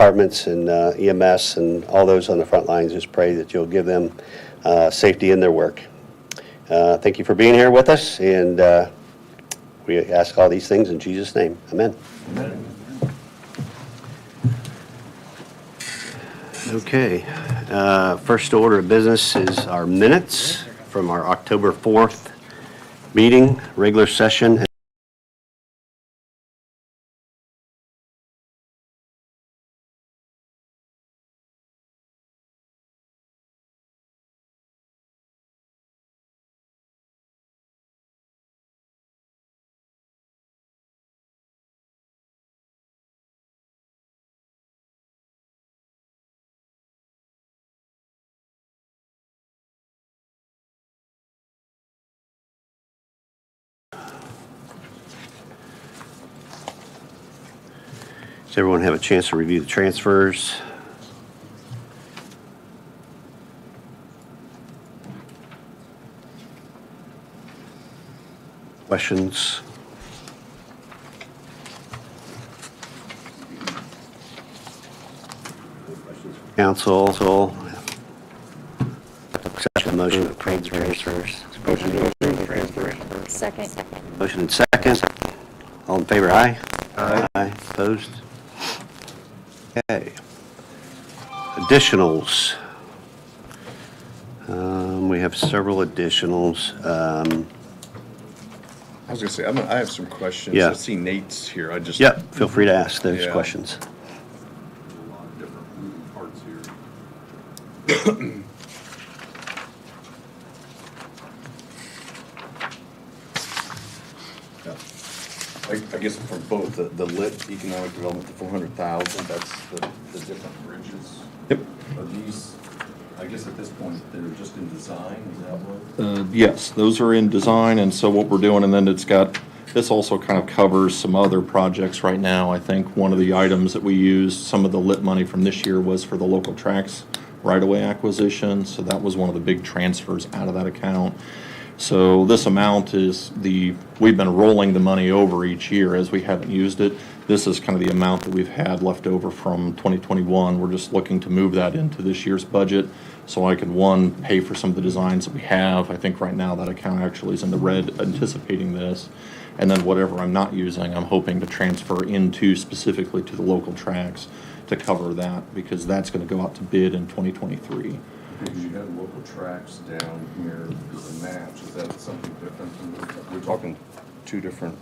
departments and EMS and all those on the front lines. Just pray that you'll give them safety in their work. Thank you for being here with us, and we ask all these things in Jesus' name. Amen. Amen. Okay. First order of business is our minutes from our October 4th meeting, regular session. Does everyone have a chance to review the transfers? Questions? Council? Accept the motion of transfers. Motion to approve transfers. Second. Motion and second. All in favor, aye? Aye. Aye. Opposed? Okay. Additionals. We have several additionals. I was gonna say, I have some questions. Yeah. I see Nate's here. I just. Yep, feel free to ask those Yeah. questions. A lot of different moving parts here. I guess for both, the lit economic development, the 400,000, that's the different bridges. Yep. Are these, I guess at this point, they're just in design, is that what? Yes, those are in design, and so what we're doing, and then this also kind of covers some other projects right now. I think one of the items that we used, some of the lit money from this year was for the local tracks right-of-way acquisition, so that was one of the big transfers out of that account. So this amount is we've been rolling the money over each year as we haven't used it. This is kind of the amount that we've had left over from 2021. We're just looking to move that into this year's budget so I can, one, pay for some of the designs that we have. I think right now that account actually is in the red anticipating this. And then whatever I'm not using, I'm hoping to transfer into specifically to the local tracks to cover that, because that's going to go out to bid in 2023. Because you have local tracks down here as a match, is that something different from, we're talking two different?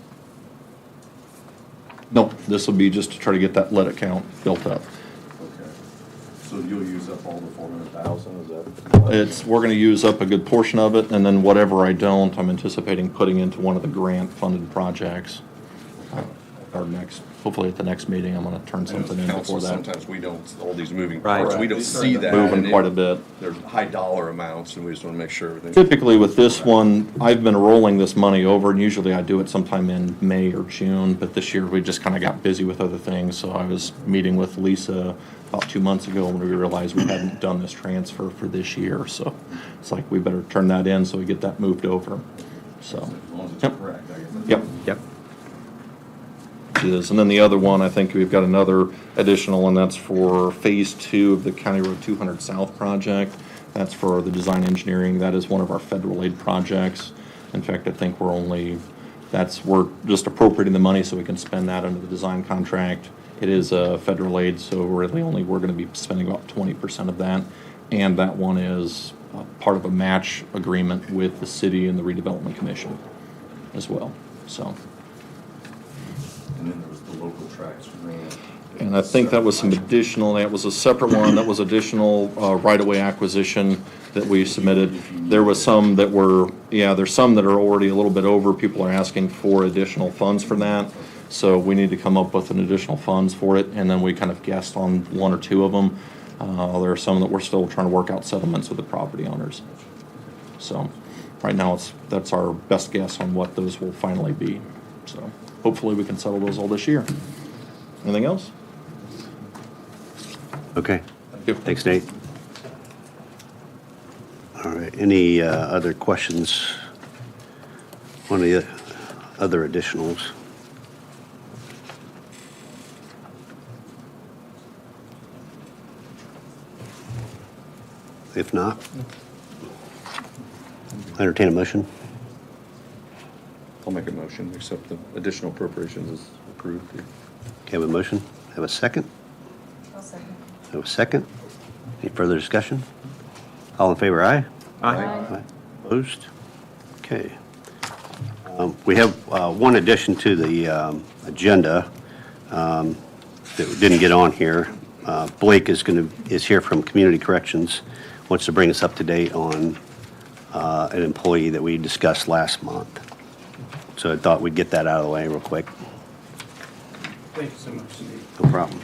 No, this will be just to try to get that lit account built up. Okay. So you'll use up all the 400,000, is that? We're gonna use up a good portion of it, and then whatever I don't, I'm anticipating putting into one of the grant-funded projects. Hopefully at the next meeting, I'm gonna turn I know something the in council, before that. sometimes we don't, all these moving Right. parts, we don't see that. Moving and quite a bit. There's high dollar amounts, and we just want to make sure everything. Typically with this one, I've been rolling this money over, and usually I do it sometime in May or June, but this year we just kinda got busy with other things, so I was meeting with Lisa about 2 months ago when we realized we hadn't done this transfer for this year, so it's like, we better turn that in so we get that moved over, so. As long as it's Yep. correct, I guess. Yep. It is, and then the other one, I think we've got another additional, and that's for Phase 2 of the County Road 200 South project. That's for the design engineering. That is one of our federal aid projects. In fact, I think we're just appropriating the money so we can spend that under the design contract. It is federal aid, so really we're gonna be spending about 20% of that. And that one is part of a match agreement with the city and the redevelopment commission as well, so. And then there was the local tracks grant. And I think that was some additional, that was a separate one, that was additional right-of-way acquisition that we submitted. There was some that were, there's some that are already a little bit over. People are asking for additional funds for that. So we need to come up with an additional funds for it, and then we kind of guessed on 1 or 2 of them. There are some that we're still trying to work out settlements with the property owners. So right now, that's our best guess on what those will finally be. So hopefully we can settle those all this year. Anything else? Okay. Yep. Thanks, Nate. All right, any other questions on the other additionals? If not, entertain a motion. I'll make a motion, accept the additional appropriations as approved here. Okay, have a motion? Have a second? I'll second. Have a second? Any further discussion? All in favor, aye? Aye. Opposed? Okay. We have one addition to the agenda that didn't get on here. Blake is here from Community Corrections, wants to bring us up to date on an employee that we discussed last month. So I thought we'd get that out of the way real quick. Thank you so much, Steve. No problem.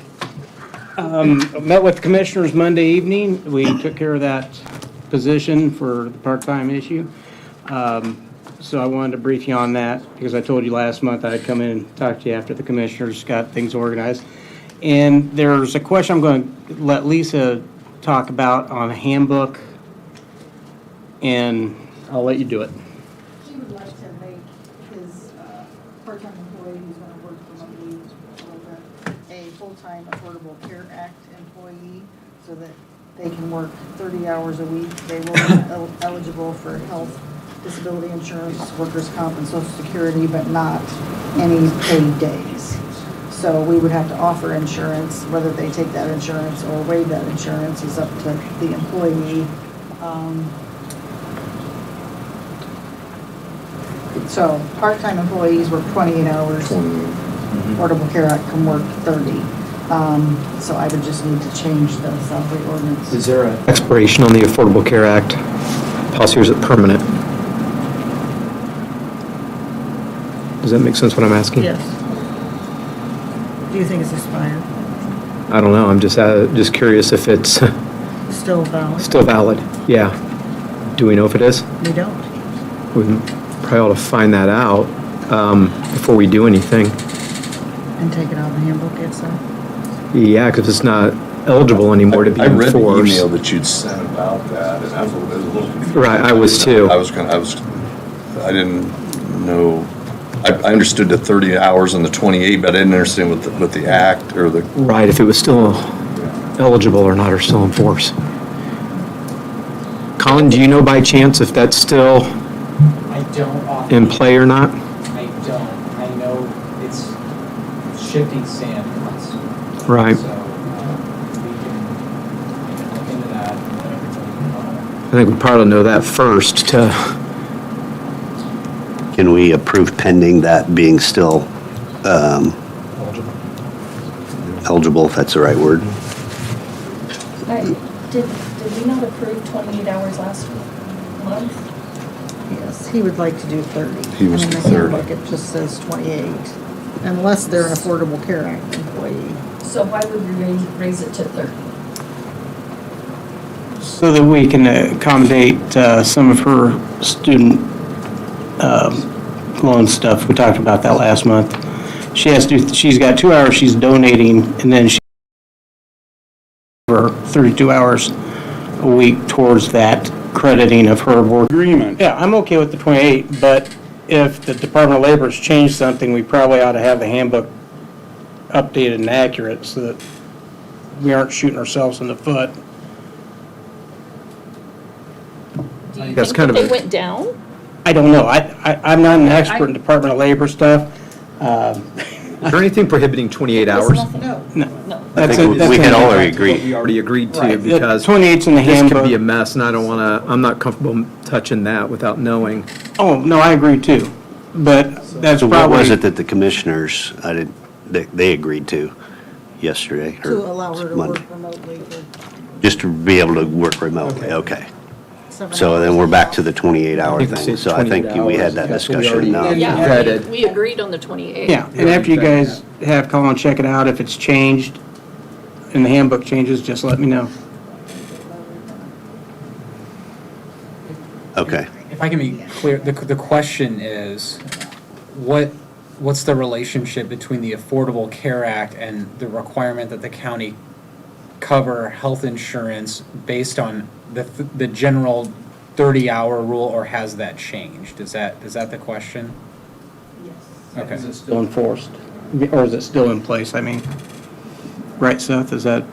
Met with the commissioners Monday evening. We took care of that position for the part-time issue. So I wanted to brief you on that because I told you last month I'd come in and talk to you after the commissioners got things organized. And there's a question I'm going to let Lisa talk about on a handbook, and I'll let you do it. He would like to make his part-time employee who's going to work remotely a full-time Affordable Care Act employee so that they can work 30 hours a week. They will be eligible for health, disability insurance, workers' comp, and social security, but not any paid days. So we would have to offer insurance. Whether they take that insurance or waive that insurance is up to the employee. So part-time employees work 28 hours. Affordable Care Act can work 30. So I would just need to change the salary ordinance. Is there an expiration on the Affordable Care Act policy, or is it permanent? Does that make sense what I'm asking? Yes. Do you think it's expired? I don't know, I'm just curious if it's Still valid? still valid. Yeah. Do we know if it is? We don't. We probably ought to find that out before we do anything. And take it out of the handbook itself? Yeah, because it's not eligible anymore to be I read the enforced. email that you'd sent about that, and I was a little confused. Right, I was too. I didn't know, I understood the 30 hours and the 28, but I didn't understand what the act or the, Right, if it was still eligible or not, or still in force. Colin, do you know by chance if that's still I don't in play or not? I don't. I know it's shifting sand once. Right. So, we can look into that and let everybody know. I think we probably know that first to, Can we approve pending that being still eligible, if that's the right word? Did we not approve 28 hours last month? Yes, he would like to do 30. He was And in the 30. handbook, it just says 28, unless they're an Affordable Care Act employee. So why would we raise it to 30? So that we can accommodate some of her student loan stuff. We talked about that last month. She's got 2 hours she's donating, and then she for 32 hours a week towards that crediting of her work. Agreement. Yeah, I'm okay with the 28, but if the Department of Labor has changed something, we probably ought to have the handbook updated and accurate so that we aren't shooting ourselves in the foot. Do you That's think kind that of they a- went down? I don't know. I'm not an expert in Department of Labor stuff. is there anything prohibiting 28 There's hours? nothing. No. No. I That's think a- we that's had a- already What agreed. we already agreed to, Right. because 28's in the this could be a handbook. mess, and I don't want to, I'm not comfortable touching that without knowing. Oh, no, I agree too. But that's So what was it probably, that the commissioners, they agreed to yesterday? or To allow her to Monday? work remotely for Just to be able to work remotely, okay. 7 So then hours we're a back day. to the 28-hour I think thing. it's So I think 28 we had hours. that That's what we discussion already- now. Yeah, vetted. we agreed on the 28. yeah, and after you guys have Colin check it out, if it's changed and the handbook changes, just let me know. Okay. If I can be clear, the question is, what's the relationship between the Affordable Care Act and the requirement that the county cover health insurance based on the general 30-hour rule, or has that changed? Is that the question? Yes. Okay. Is it still enforced? Or is it still in place, I mean? Right, Seth, is that?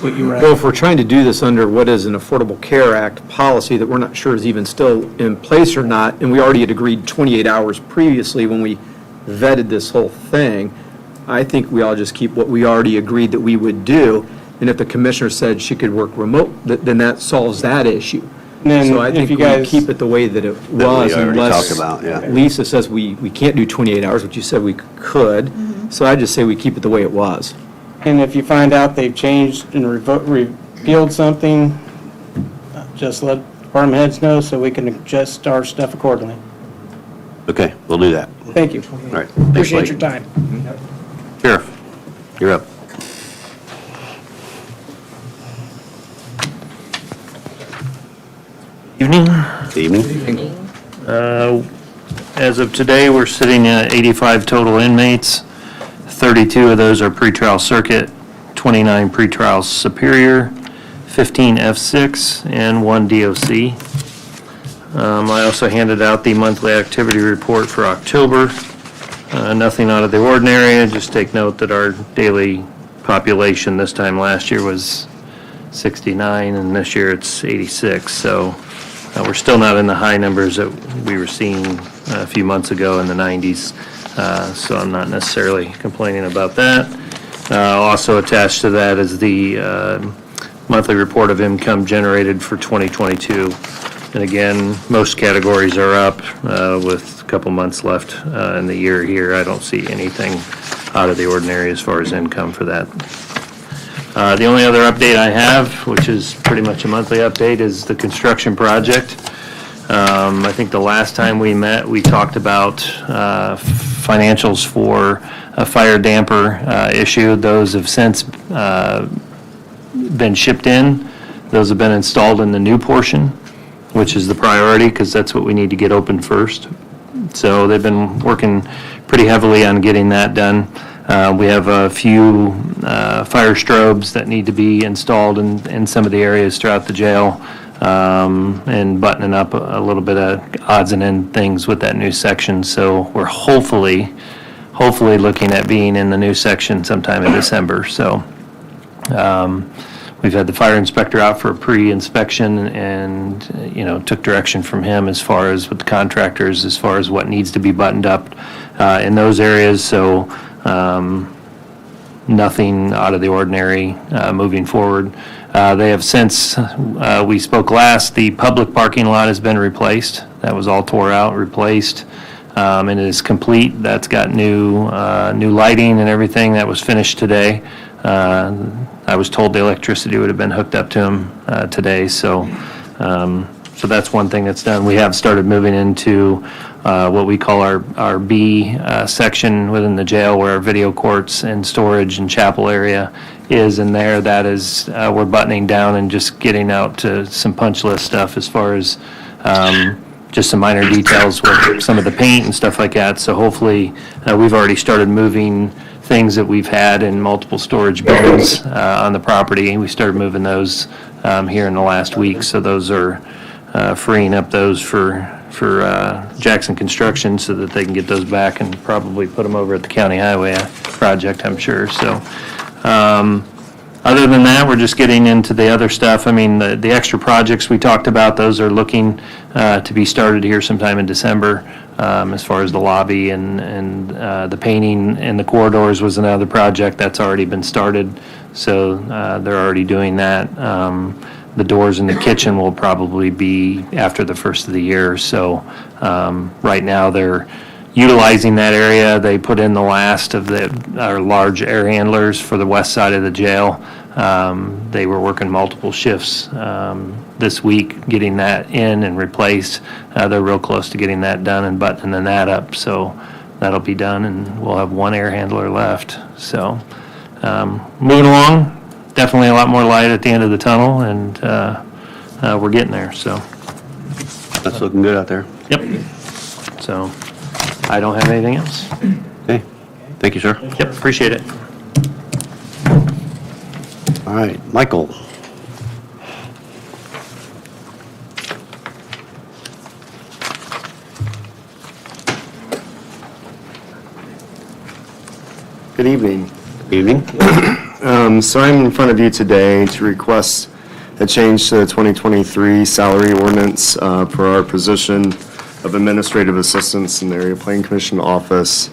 what you were Well, if we're trying to do this under what is an Affordable Care Act policy that we're not sure is even still in place or not, and we already had agreed 28 hours previously when we vetted this whole thing, I think we all just keep what we already agreed that we would do. And if the commissioner said she could work remote, then that solves that issue. And then So I if think you we guys- keep it the way that it we was already unless talked about, yeah. Lisa says we can't do 28 hours, which you said we could. So I just say we keep it the way it was. And if you find out they've changed and repealed something, just let department heads know so we can adjust our stuff accordingly. Okay, we'll do that. Thank you. All right. Thanks, Appreciate Blake. your time. Sheriff, you're up. Evening. Evening. As of today, we're sitting at 85 total inmates. 32 of those are pretrial circuit, 29 pretrial superior, 15 F6, and 1 DOC. I also handed out the monthly activity report for October. Nothing out of the ordinary. Just take note that our daily population this time last year was 69, and this year it's 86. So we're still not in the high numbers that we were seeing a few months ago in the 90s. So I'm not necessarily complaining about that. Also attached to that is the monthly report of income generated for 2022. And again, most categories are up with a couple months left in the year here. I don't see anything out of the ordinary as far as income for that. The only other update I have, which is pretty much a monthly update, is the construction project. I think the last time we met, we talked about financials for a fire damper issue. Those have since been shipped in. Those have been installed in the new portion, which is the priority because that's what we need to get open first. So they've been working pretty heavily on getting that done. We have a few fire strobes that need to be installed in some of the areas throughout the jail, and buttoning up a little bit of odds and end things with that new section. So we're hopefully looking at being in the new section sometime in December. So we've had the fire inspector out for a pre-inspection and, took direction from him as far as with the contractors, as far as what needs to be buttoned up in those areas. So nothing out of the ordinary moving forward. They have since, we spoke last, the public parking lot has been replaced. That was all tore out, replaced, and it is complete. That's got new lighting and everything. That was finished today. I was told the electricity would have been hooked up to them today, so that's one thing that's done. We have started moving into what we call our B section within the jail, where our video courts and storage and chapel area is in there. That is, we're buttoning down and just getting out to some punch list stuff as far as just some minor details with some of the paint and stuff like that. So hopefully, we've already started moving things that we've had in multiple storage bins on the property. We started moving those here in the last week, so those are freeing up those for Jackson Construction so that they can get those back and probably put them over at the county highway project, I'm sure. So other than that, we're just getting into the other stuff. I mean, the extra projects we talked about, those are looking to be started here sometime in December. As far as the lobby and the painting in the corridors was another project that's already been started. So they're already doing that. The doors in the kitchen will probably be after the first of the year. So right now they're utilizing that area. They put in the last of our large air handlers for the west side of the jail. They were working multiple shifts this week, getting that in and replaced. They're real close to getting that done and buttoning that up. So that'll be done, and we'll have one air handler left. So moving along. Definitely a lot more light at the end of the tunnel, and we're getting there, so. That's looking good out there. Yep. So, I don't have anything else. Okay, thank you, sir. Yep, appreciate it. All right, Michael. Good evening. Evening. So I'm in front of you today to request a change to the 2023 salary ordinance for our position of administrative assistants in the Area Planning Commission office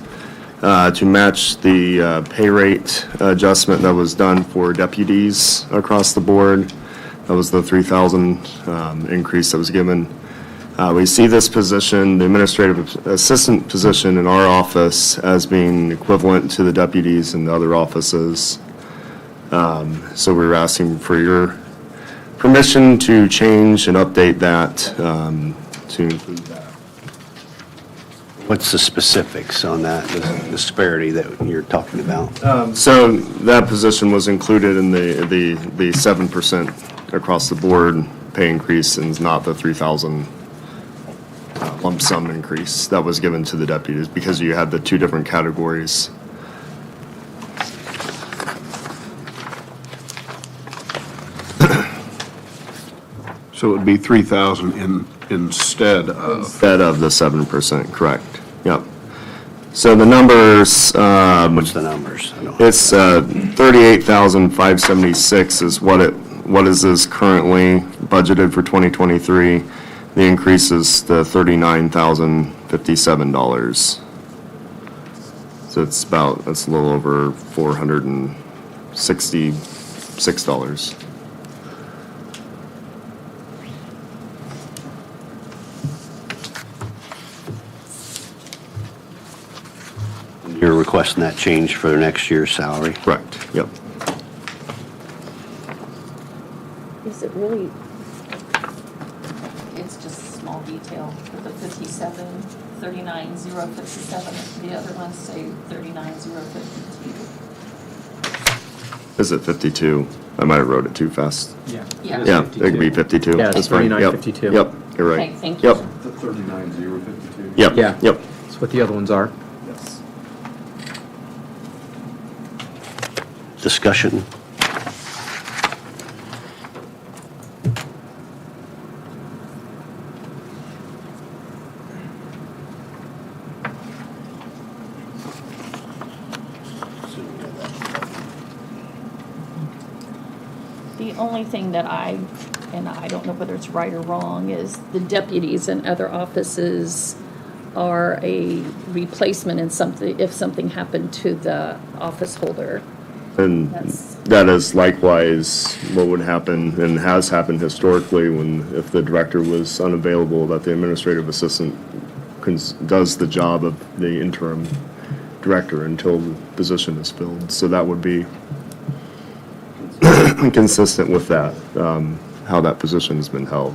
to match the pay rate adjustment that was done for deputies across the board. That was the 3,000 increase that was given. We see this position, the administrative assistant position in our office, as being equivalent to the deputies in the other offices. So we're asking for your permission to change and update that to include that. What's the specifics on that, the disparity that you're talking about? So that position was included in the 7% across the board pay increase, and not the 3,000 lump sum increase that was given to the deputies, because you had the two different categories. So it would be 3,000 instead of, Instead of the 7%, correct. Yep. So the numbers, What's the numbers? I don't- it's 38,576 is what is currently budgeted for 2023. The increase is the $39,057. So it's a little over $466. You're requesting that change for next year's salary? Correct, yep. Is it really, it's just a small detail, with the 57, 39,057, the other ones say 39,052. Is it 52? I might have wrote it too fast. Yeah. Yeah. Yeah, it could be 52. Yeah, it's That's fine. Yep. 39.52. Yep, you're right. Okay, thank you. Yep, The 39,052? yep, Yeah. yep. That's what the other ones are. Yes. Discussion? The only thing that and I don't know whether it's right or wrong, is the deputies in other offices are a replacement in something, if something happened to the office holder. And That's- that is likewise what would happen, and has happened historically, if the director was unavailable, that the administrative assistant does the job of the interim director until the position is filled. So that would be consistent with that, how that position has been held.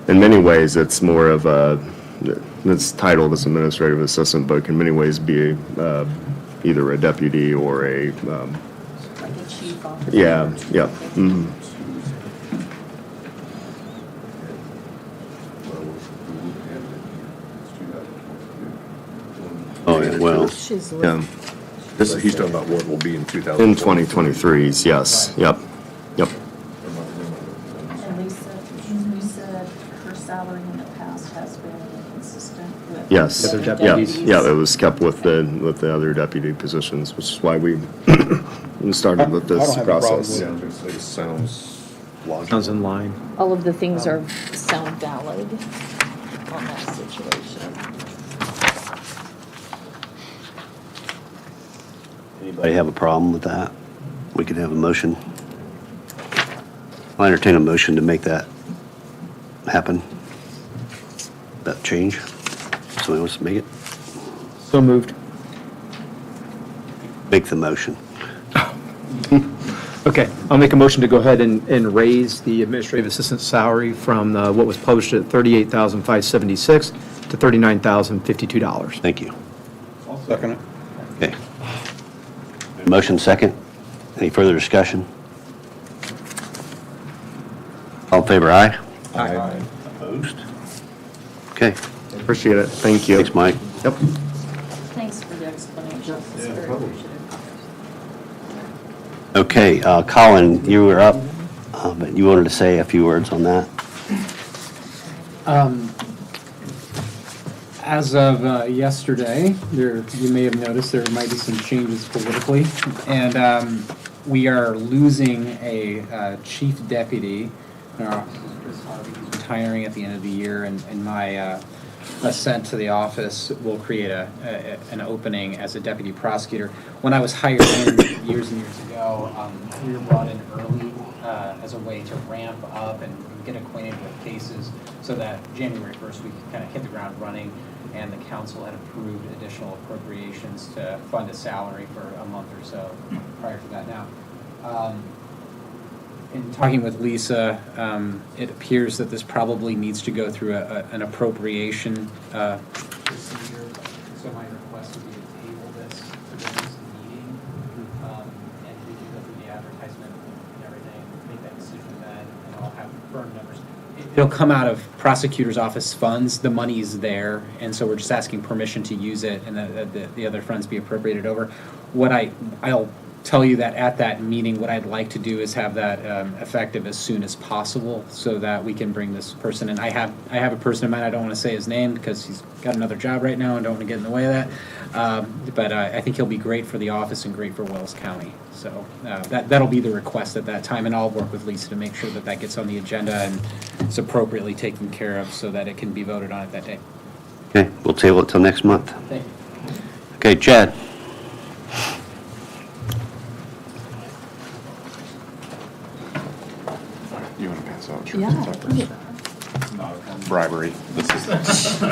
In many ways, it's more of it's titled as administrative assistant, but can in many ways be either a deputy or a, Like a chief officer. yeah, yeah. Mhm. Oh, yeah, well, She's Yeah, he's talking about what will be in 2000. in 2023's, yes, yep, yep. And Lisa, you said her salary in the past has been consistent with. Yes, the other yeah, deputies? yeah, it was kept with the other deputy positions, which is why we started with this process. Yeah, I was gonna say, sounds logical. Sounds in line. All of the things sound valid on that situation. anybody have a problem with that? We could have a motion. I'll entertain a motion to make that happen. That change. Somebody wants to make it? So moved. Make the motion. Okay, I'll make a motion to go ahead and raise the administrative assistant salary from what was published at $38,576 to $39,052. Thank you. I'll second it. Okay. Motion second. Any further discussion? All in favor, aye? Aye. Opposed? Okay. Appreciate it, thank you. Thanks, Mike. Yep. Thanks for the explanation. It's very appreciative. Okay, Colin, you were up, but you wanted to say a few words on that? As of yesterday, you may have noticed there might be some changes politically. And we are losing a chief deputy in our office. Chris Harvey, who's retiring at the end of the year, and my ascent to the office will create an opening as a deputy prosecutor. When I was hired in years and years ago, we were brought in early as a way to ramp up and get acquainted with cases so that January 1st we could kind of hit the ground running, and the council had approved additional appropriations to fund a salary for a month or so prior to that. Now, in talking with Lisa, it appears that this probably needs to go through an appropriation procedure. So my request would be to table this for the next meeting, and we can go through the advertisement and everything, make that decision then, and I'll have firm numbers. It'll come out of prosecutor's office funds. The money is there, and so we're just asking permission to use it, and the other funds be appropriated over. What I'll tell you that at that meeting, what I'd like to do is have that effective as soon as possible, so that we can bring this person in. I have a person in mind. I don't want to say his name because he's got another job right now and don't want to get in the way of that. But I think he'll be great for the office and great for Wells County. So that'll be the request at that time, and I'll work with Lisa to make sure that that gets on the agenda and it's appropriately taken care of so that it can be voted on at that day. Okay, we'll table it till next month. Thank you. Okay, Chad. You want to pass out? Yeah. Bribery. This is. That's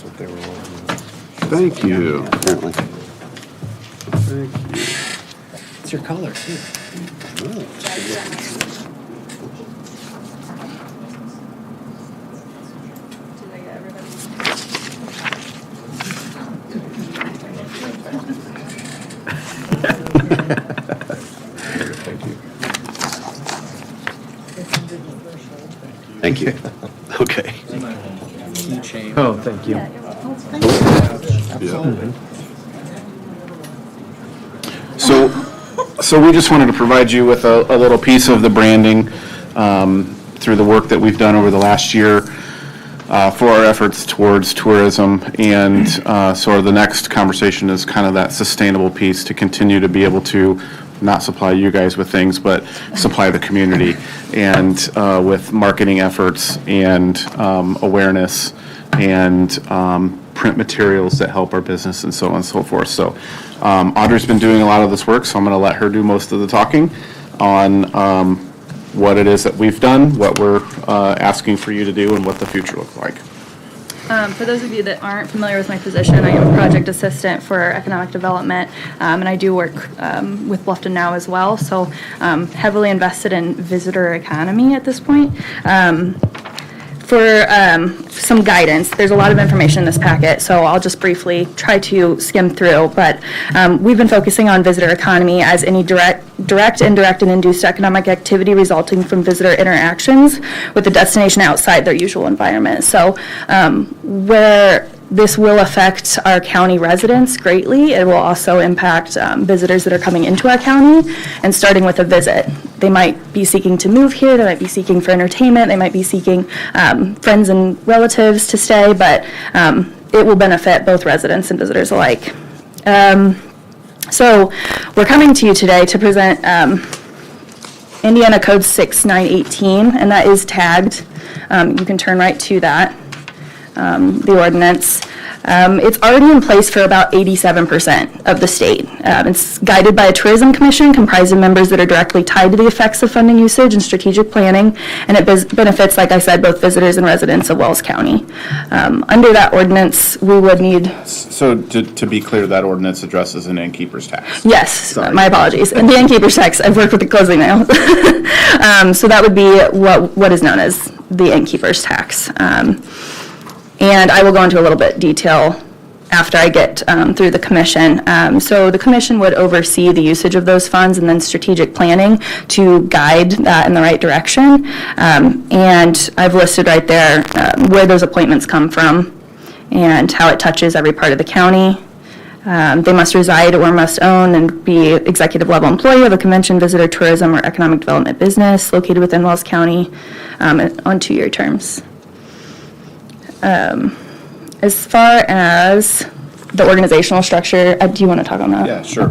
what they were wanting. Thank you. Apparently. Thank you. It's your color, too. Thank you. Okay. Keychain. Oh, thank you. So we just wanted to provide you with a little piece of the branding through the work that we've done over the last year for our efforts towards tourism. And so the next conversation is kind of that sustainable piece to continue to be able to not supply you guys with things, but supply the community, and with marketing efforts and awareness and print materials that help our business and so on and so forth. So Audrey's been doing a lot of this work, so I'm going to let her do most of the talking on what it is that we've done, what we're asking for you to do, and what the future looks like. For those of you that aren't familiar with my position, I am a project assistant for economic development, and I do work with Bluffton Now as well, so heavily invested in visitor economy at this point. For some guidance, there's a lot of information in this packet, so I'll just briefly try to skim through, but we've been focusing on visitor economy as any direct, indirect, and induced economic activity resulting from visitor interactions with the destination outside their usual environment. So where this will affect our county residents greatly, it will also impact visitors that are coming into our county and starting with a visit. They might be seeking to move here, they might be seeking for entertainment, they might be seeking friends and relatives to stay, but it will benefit both residents and visitors alike. So we're coming to you today to present Indiana Code 6918, and that is tagged. You can turn right to that. The ordinance. It's already in place for about 87% of the state. It's guided by a tourism commission comprised of members that are directly tied to the effects of funding usage and strategic planning, and it benefits, like I said, both visitors and residents of Wells County. Under that ordinance, we would need... So to be clear, that ordinance addresses an innkeeper's tax? Yes, Sorry. my apologies. And the innkeeper's tax, I've worked with it closely now. So that would be what is known as the innkeeper's tax. And I will go into a little bit detail after I get through the commission. So the commission would oversee the usage of those funds and then strategic planning to guide that in the right direction. And I've listed right there where those appointments come from and how it touches every part of the county. They must reside or must own and be executive level employee of a convention, visitor, tourism, or economic development business located within Wells County on 2-year terms. As far as the organizational structure, do you want to talk on that? Yeah, sure.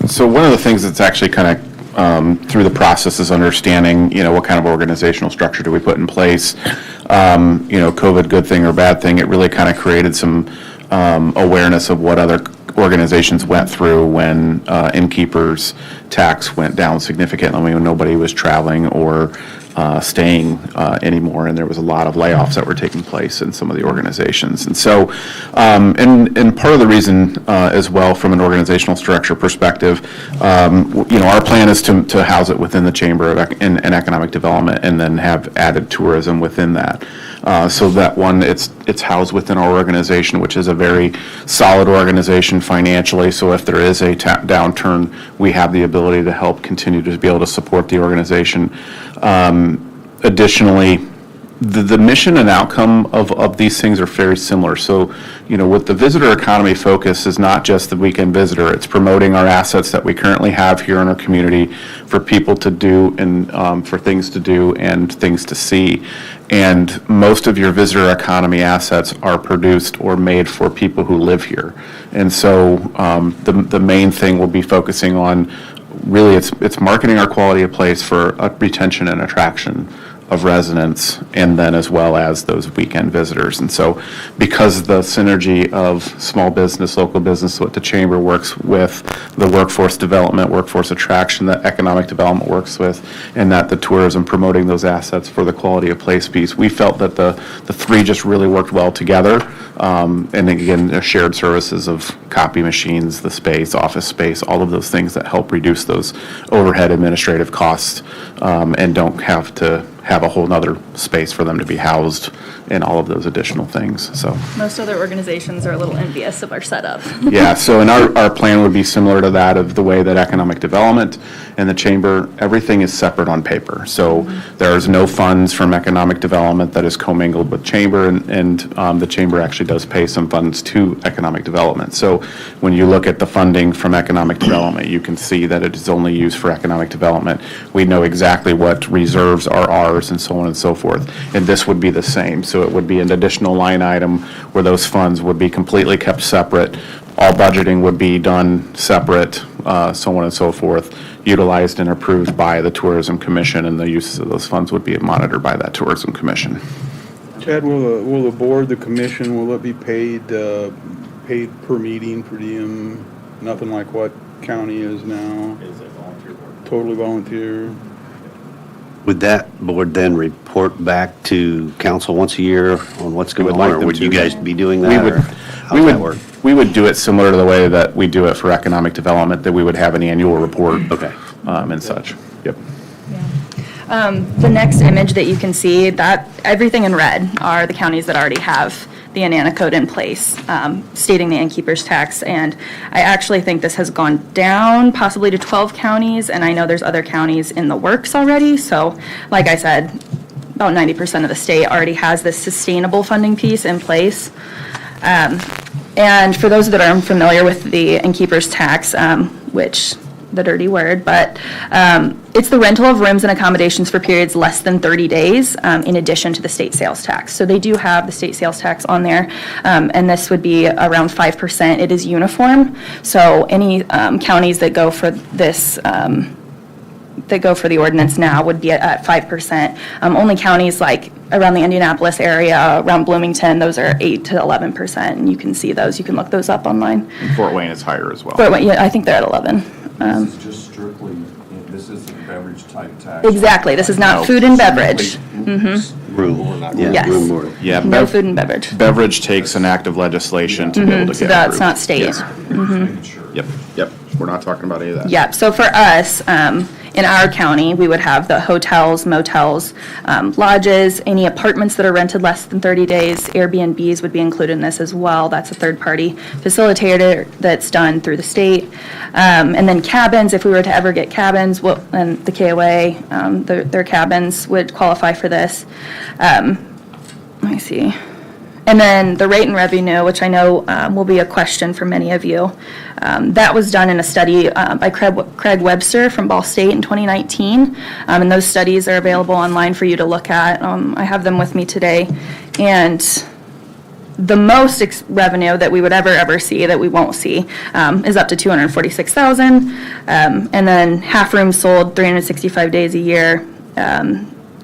So one of the things that's actually kind of through the process is understanding, what kind of organizational structure do we put in place. COVID, good thing or bad thing, it really kind of created some awareness of what other organizations went through when innkeepers' tax went down significantly, when nobody was traveling or staying anymore, and there was a lot of layoffs that were taking place in some of the organizations. And so, and part of the reason as well from an organizational structure perspective, our plan is to house it within the Chamber of and Economic Development, and then have added tourism within that. So that one, it's housed within our organization, which is a very solid organization financially. So if there is a downturn, we have the ability to help continue to be able to support the organization. Additionally, the mission and outcome of these things are very similar. So, with the visitor economy focus is not just the weekend visitor, it's promoting our assets that we currently have here in our community for people to do and for things to do and things to see. And most of your visitor economy assets are produced or made for people who live here. And so the main thing we'll be focusing on really it's marketing our quality of place for retention and attraction of residents, and then as well as those weekend visitors. And so because the synergy of small business, local business, what the Chamber works with, the workforce development, workforce attraction that economic development works with, and that the tourism promoting those assets for the quality of place piece, we felt that the three just really worked well together. And again, the shared services of copy machines, the space, office space, all of those things that help reduce those overhead administrative costs, and don't have to have a whole nother space for them to be housed and all of those additional things, so. Most other organizations are a little envious of our setup. Yeah, so and our plan would be similar to that of the way that economic development and the Chamber, everything is separate on paper. So there's no funds from economic development that is commingled with Chamber, and the Chamber actually does pay some funds to economic development. So when you look at the funding from economic development, you can see that it is only used for economic development. We know exactly what reserves are ours and so on and so forth. And this would be the same. So it would be an additional line item where those funds would be completely kept separate. All budgeting would be done separate, so on and so forth, utilized and approved by the Tourism Commission, and the uses of those funds would be monitored by that Tourism Commission. Chad, will the board, the commission, will it be paid per meeting, per diem, nothing like what county is now? Is a volunteer board. Totally volunteer? Would that board then report back to council once a year on what's going on, or would you guys be doing that? or how does that work? We would do it similar to the way that we do it for economic development, that we would have an annual report. Okay. And such. Yep. The next image that you can see, that everything in red are the counties that already have the Anana Code in place, stating the innkeeper's tax. And I actually think this has gone down possibly to 12 counties, and I know there's other counties in the works already. So like I said, about 90% of the state already has this sustainable funding piece in place. And for those that are unfamiliar with the innkeeper's tax, which the dirty word, but it's the rental of rooms and accommodations for periods less than 30 days, in addition to the state sales tax. So they do have the state sales tax on there, and this would be around 5%. It is uniform, so any counties that go for this, that go for the ordinance now would be at 5%. Only counties like around the Indianapolis area, around Bloomington, those are 8 to 11%, and you can see those. You can look those up online. And Fort Wayne is higher as well. Fort Wayne, yeah, I think they're at 11. This is just strictly, this is the beverage type tax. Exactly, this is not food and beverage. Room. Yeah, Yes. room order. Yeah, No food and beverage. beverage takes an act of legislation to be able to So get that's approved. not state. Yes. Yep. We're not talking about any of that. Yep, so for us, in our county, we would have the hotels, motels, lodges, any apartments that are rented less than 30 days. Airbnbs would be included in this as well. That's a third-party facilitator that's done through the state. And then cabins, if we were to ever get cabins, and the KOA, their cabins would qualify for this. Let me see. And then the rate and revenue, which I know will be a question for many of you, that was done in a study by Craig Webster from Ball State in 2019. And those studies are available online for you to look at. I have them with me today. And the most revenue that we would ever see that we won't see is up to $246,000. And then half rooms sold 365 days a year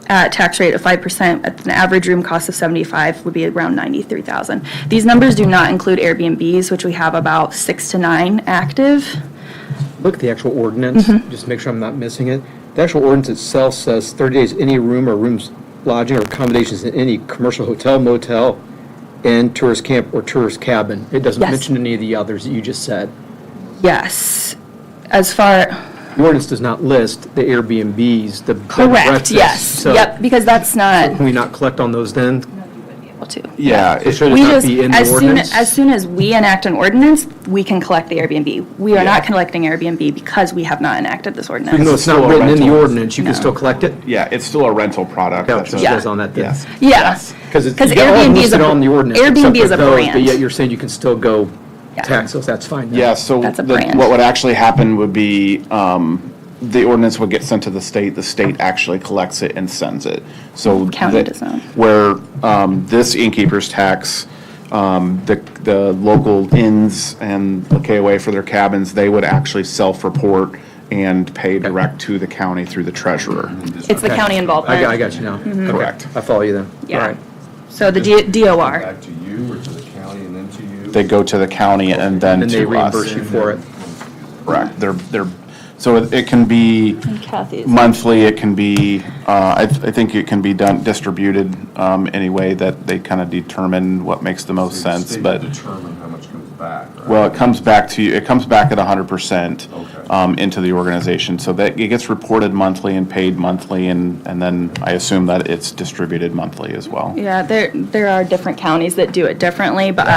at tax rate of 5%, at an average room cost of $75 would be around $93,000. These numbers do not include Airbnbs, which we have about 6 to 9 active. Look at the actual ordinance, just to make sure I'm not missing it. The actual ordinance itself says 30 days, any room or rooms, lodging or accommodations in any commercial hotel, motel, and tourist camp or tourist cabin. It doesn't Yes. mention any of the others that you just said. Yes. As far, The ordinance does not list the Airbnbs, the bed and correct, breakfasts. yes. So Yep, because that's not can we not collect on those then? able to. Yeah, So should it We not just, be in the as ordinance? soon as we enact an ordinance, we can collect the Airbnb. We are not collecting Airbnb because we have not enacted this ordinance. Even though it's not still a written in the rental. ordinance, you can No. still collect it? yeah, it's still a rental product. Gotcha, That's it a- Yeah. says on that then. Yes. Yeah. Because Because you got all of them Airbnb is listed a- on the ordinance. Airbnb except is for a those, brand. But yet you're saying you can still go Yeah. tax those, that's fine then. Yeah, so That's a brand. what would actually happen would be, the ordinance would get sent to the state actually collects it and sends it. So. County that- does not. Where, this innkeeper's tax, the local inns and the KOA for their cabins, they would actually self-report and pay direct to the county through the treasurer. It's the county involvement. I got you now. Okay, Correct. I follow you then. Yeah. All right. So the DOR. Back to you or to the county and then to you? They go to the county and then And they to us. reimburse you for it. Correct. So it can be And Kathy's. monthly, it can be, I think it can be distributed any way that they kind of determine what makes the most So the sense, state but, will determine how much comes back, right? well, it comes back to you, it comes back at 100% Okay. into the organization. So that it gets reported monthly and paid monthly, and then I assume that it's distributed monthly as well. Yeah, there are different counties that do it differently, but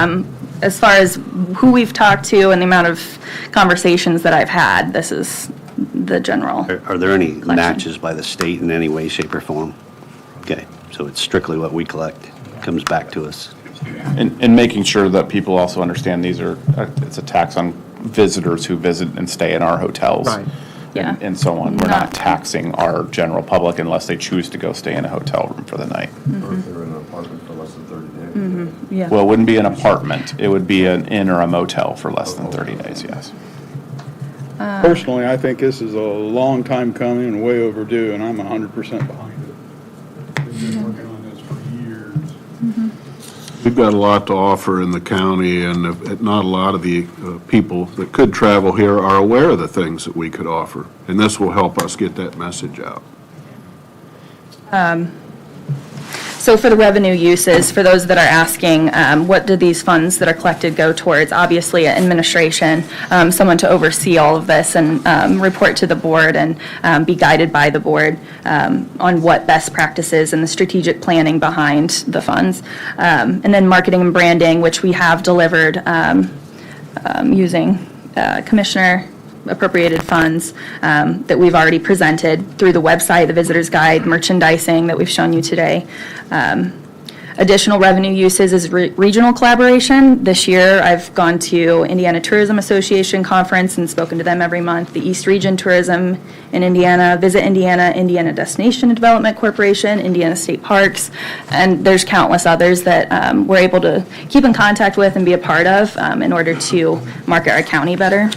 as far as who we've talked to and the amount of conversations that I've had, this is the general. Are there any Collection. matches by the state in any way, shape, or form? Okay, so it's strictly what we collect, comes back to us. And making sure that people also understand these are, it's a tax on visitors who visit and stay in our hotels. Right. Yeah. And so on. We're Not- not taxing our general public unless they choose to go stay in a hotel room for the night. Or if they're in an apartment for less than 30 days. Yeah. Well, it wouldn't be an apartment. It would be an inn or a motel for less than 30 days, yes. Personally, I think this is a long time coming and way overdue, and I'm 100% behind it. We've been working on this for years. We've got a lot to offer in the county, and not a lot of the people that could travel here are aware of the things that we could offer, and this will help us get that message out. So for the revenue uses, for those that are asking, what do these funds that are collected go towards? Obviously, administration, someone to oversee all of this and report to the board and be guided by the board on what best practices and the strategic planning behind the funds. And then marketing and branding, which we have delivered using Commissioner appropriated funds that we've already presented through the website, the visitor's guide, merchandising that we've shown you today. Additional revenue uses is regional collaboration. This year, I've gone to Indiana Tourism Association Conference and spoken to them every month, the East Region Tourism in Indiana, Visit Indiana, Indiana Destination Development Corporation, Indiana State Parks, and there's countless others that we're able to keep in contact with and be a part of in order to market our county better.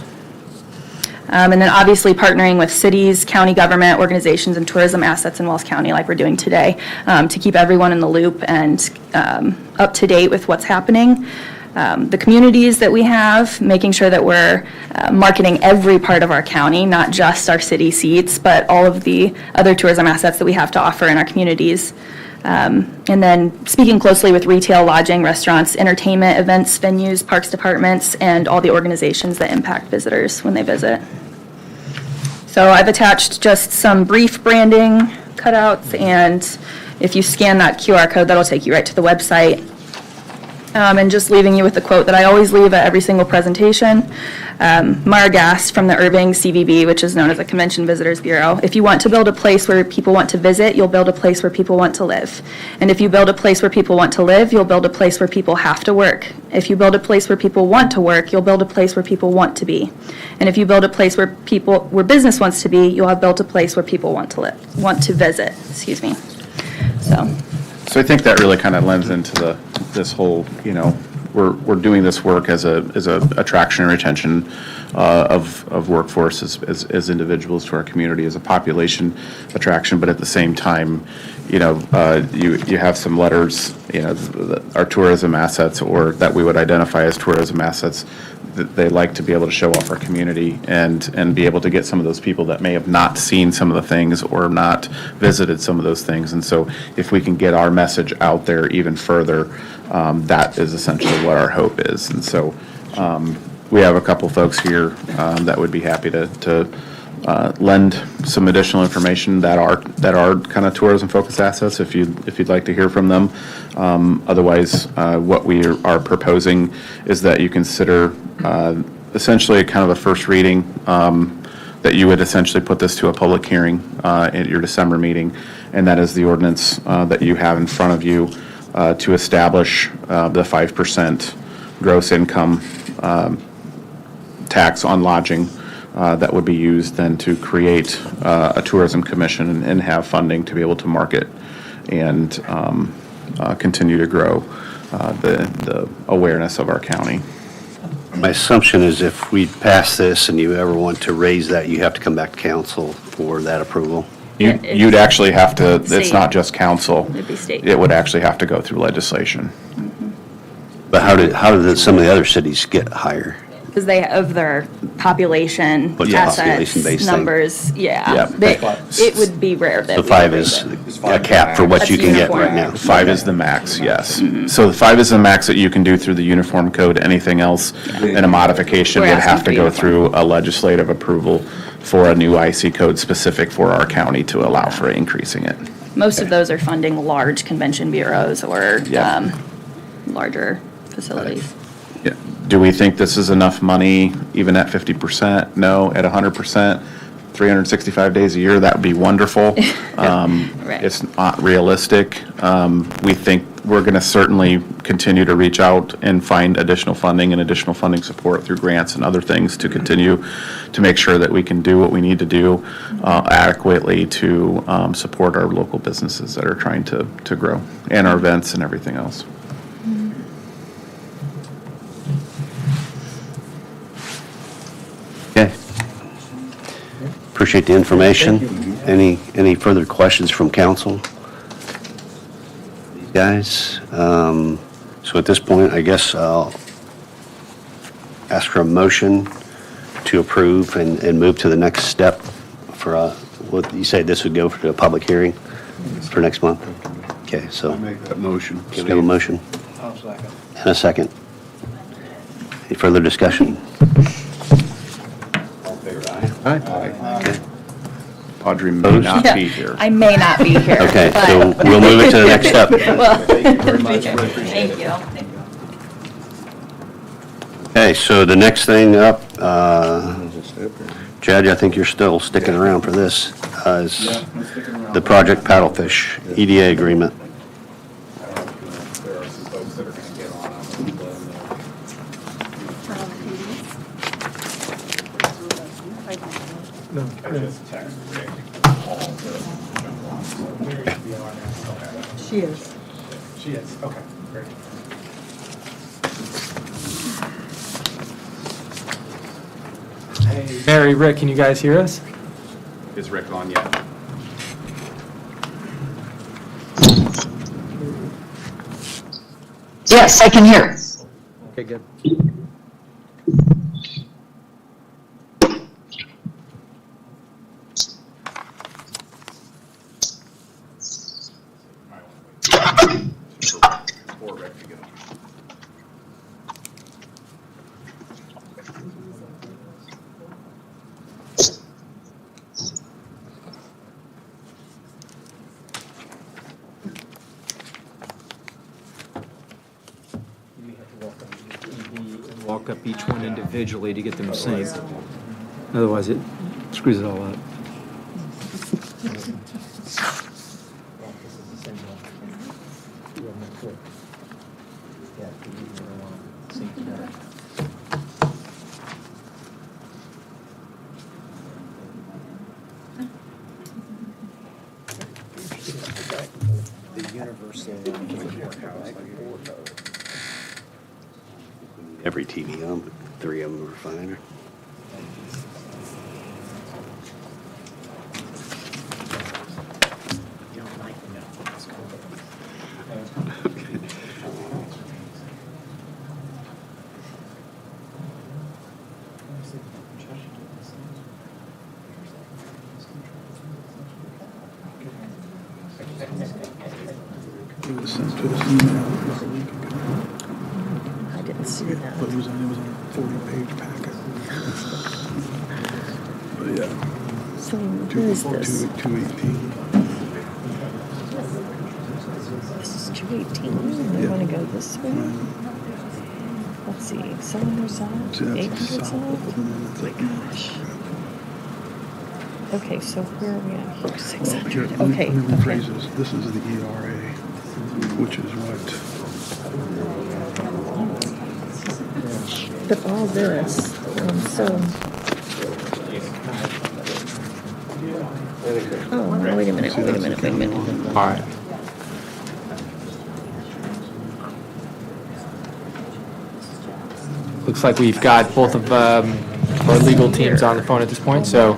And then obviously partnering with cities, county government, organizations, and tourism assets in Wells County like we're doing today to keep everyone in the loop and up to date with what's happening. The communities that we have, making sure that we're marketing every part of our county, not just our city seats, but all of the other tourism assets that we have to offer in our communities. And then speaking closely with retail, lodging, restaurants, entertainment, events, venues, parks departments, and all the organizations that impact visitors when they visit. So I've attached just some brief branding cutouts, and if you scan that QR code, that'll take you right to the website. And just leaving you with the quote that I always leave at every single presentation. Mara Gass from the Irving CVB, which is known as the Convention Visitors Bureau. If you want to build a place where people want to visit, you'll build a place where people want to live. And if you build a place where people want to live, you'll build a place where people have to work. If you build a place where people want to work, you'll build a place where people want to be. And if you build a place where business wants to be, you'll have built a place where people want to visit, excuse me. So I think that really kind of lends into this whole, we're doing this work as a attraction and retention of workforce as individuals to our community, as a population attraction, but at the same time, you have some letters, our tourism assets, or that we would identify as tourism assets, that they like to be able to show off our community and be able to get some of those people that may have not seen some of the things or not visited some of those things. And so if we can get our message out there even further, that is essentially what our hope is. And so we have a couple folks here that would be happy to lend some additional information that are kind of tourism focused assets if you'd like to hear from them. Otherwise, what we are proposing is that you consider essentially kind of a first reading, that you would essentially put this to a public hearing at your December meeting, and that is the ordinance that you have in front of you to establish the 5% gross income tax on lodging that would be used then to create a tourism commission and have funding to be able to market and continue to grow the awareness of our county. My assumption is if we pass this and you ever want to raise that, you have to come back to council for that approval. You'd actually have to, it's State. not just council. It'd be state. It would actually have to go through legislation. But how did some of the other cities get higher? Because they have their population, What's the assets, population-based thing? numbers, yeah. Yeah. It would be rare that. The we 5 would is raise it. a cap for what you can get right now. 5 is the max, yes. So the 5 is the max that you can do through the uniform code. Anything else in a modification We're would asking have for to go uniform. through a legislative approval for a new IC code specific for our county to allow for increasing it. Most of those are funding large convention bureaus or Yeah. larger facilities. Yeah. Do we think this is enough money, even at 50%? No. At 100%, 365 days a year, that would be wonderful. Right. It's not realistic. We think we're going to certainly continue to reach out and find additional funding and additional funding support through grants and other things to continue to make sure that we can do what we need to do adequately to support our local businesses that are trying to grow, and our events and everything else. Okay. Appreciate the information. Any further questions from council? Guys, so at this point, I guess I'll ask for a motion to approve and move to the next step for, what you say this would go for a public hearing for next month? Okay, so. Make that motion. We have a motion I'll second. and a second. Any further discussion? Audrey may Opposed? not Yeah, be here. I may not be here. Okay, but- so we'll move it to the next step. Well, Thank you. Okay, so the next thing up, Chad, I think you're still sticking around for this, is the Project Paddlefish EDA agreement. There are some folks that are gonna get on it, Turn on the TV. I just texted Rick all the. She is. She is, okay, great. Hey, Mary, Rick, can you guys hear us? Is Rick on yet? Yes, I can hear. Okay, good. For Rick to get on. walk up each one individually to get them synced. Otherwise, it screws it all up. Every TV on, but 3 of them are fine. It was sent to us email. I didn't see that. But it was on a 40-page packet. But yeah. So where is this? 218. This is 218. They want to go this way? Let's see, 700 south, See, that's 800 south south? of them, and it's like- Gosh. Okay, so where are we at here? 600, Here, let okay, me okay. rephrase this. This is the ERA, which is what, But all this, oh, wait a minute. All right. Looks like we've got both of our legal teams on the phone at this point, so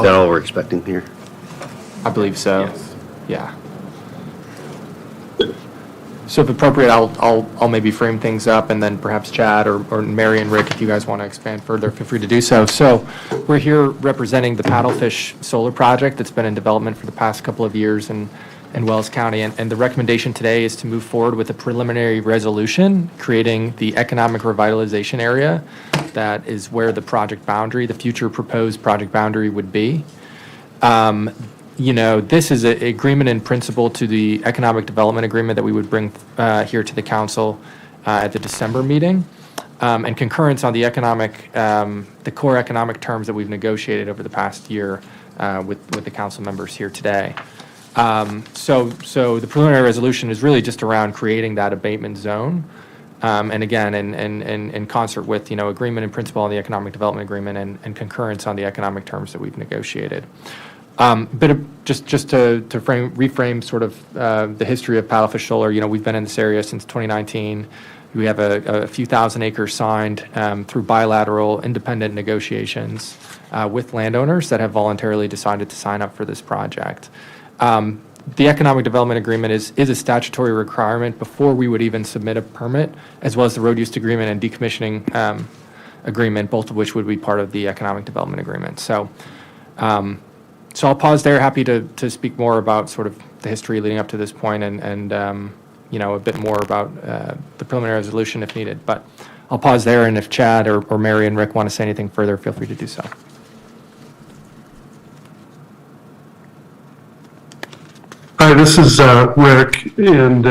Is that all we're expecting here? I believe so. Yeah. So if appropriate, I'll maybe frame things up, and then perhaps Chad or Mary and Rick, if you guys want to expand further, feel free to do so. So we're here representing the Paddlefish Solar Project that's been in development for the past couple of years in Wells County. And the recommendation today is to move forward with a preliminary resolution creating the economic revitalization area that is where the project boundary, the future proposed project boundary would be. You know, this is an agreement in principle to the economic development agreement that we would bring here to the council at the December meeting, and concurrence on the economic, the core economic terms that we've negotiated over the past year with the council members here today. So the preliminary resolution is really just around creating that abatement zone, and again, in concert with, you know, agreement in principle on the economic development agreement and concurrence on the economic terms that we've negotiated. Bit of just to reframe sort of the history of Paddlefish Solar. You know, we've been in this area since 2019. We have a few thousand acres signed through bilateral independent negotiations with landowners that have voluntarily decided to sign up for this project. The economic development agreement is a statutory requirement before we would even submit a permit, as well as the road use agreement and decommissioning agreement, both of which would be part of the economic development agreement. So I'll pause there. Happy to speak more about sort of the history leading up to this point and you know, a bit more about the preliminary resolution if needed. But I'll pause there, and if Chad or Mary and Rick want to say anything further, feel free to do so. Hi, this is Rick, and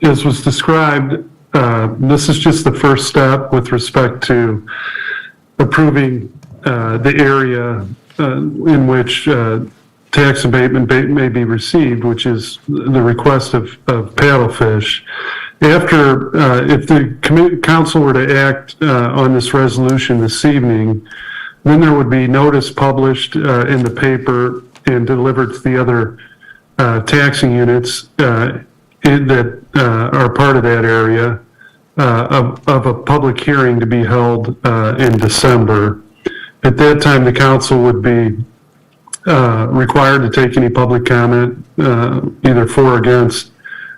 as was described, this is just the first step with respect to approving the area in which tax abatement may be received, which is the request of Paddlefish. After, if the council were to act on this resolution this evening, then there would be notice published in the paper and delivered to the other taxing units that are part of that area of a public hearing to be held in December. At that time, the council would be required to take any public comment, either for or against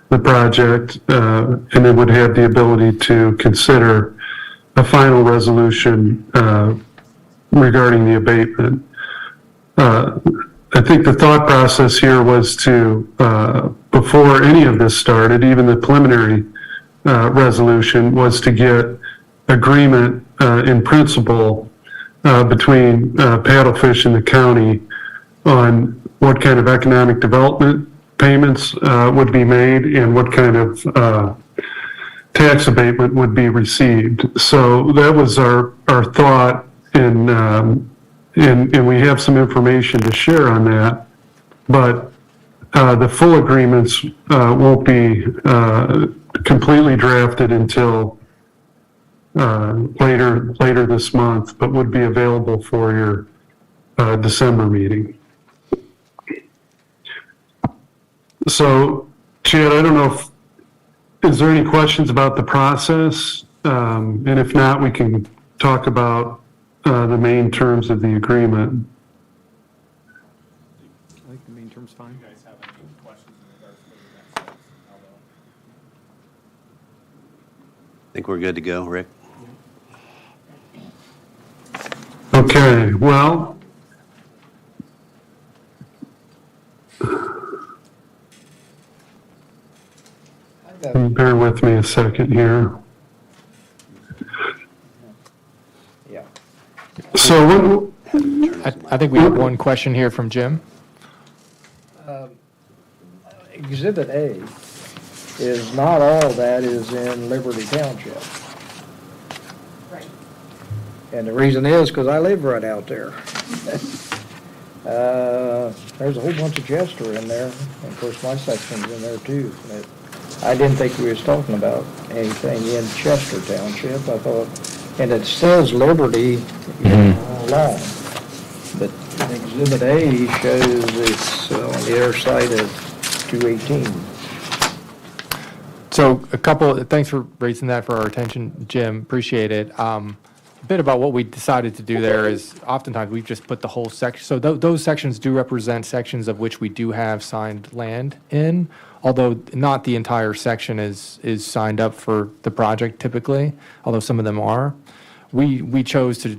the project, and it would have the ability to consider a final resolution regarding the abatement. I think the thought process here was to, before any of this started, even the preliminary resolution, was to get agreement in principle between Paddlefish and the county on what kind of economic development payments would be made and what kind of tax abatement would be received. So that was our thought, and we have some information to share on that. But the full agreements won't be completely drafted until later this month, but would be available for your December meeting. So, Chad, I don't know is there any questions about the process? And if not, we can talk about the main terms of the agreement. I think the main term's fine. You guys have any questions in regards to the next steps? I think we're good to go, Rick. Okay, well, bear with me a second here. Yeah. So I think we have one question here from Jim. Exhibit A is not all that is in Liberty Township. Right. And the reason is because I live right out there. There's a whole bunch of Chester in there, and of course my section's in there too. But I didn't think we was talking about anything in Chester Township. I thought, and it says Liberty all along, but Exhibit A shows it's on the other side of 218. So thanks for raising that for our attention, Jim, appreciate it. A bit about what we decided to do there is oftentimes we've just put the whole section, so those sections do represent sections of which we do have signed land in, although not the entire section is signed up for the project typically, although some of them are. We chose to,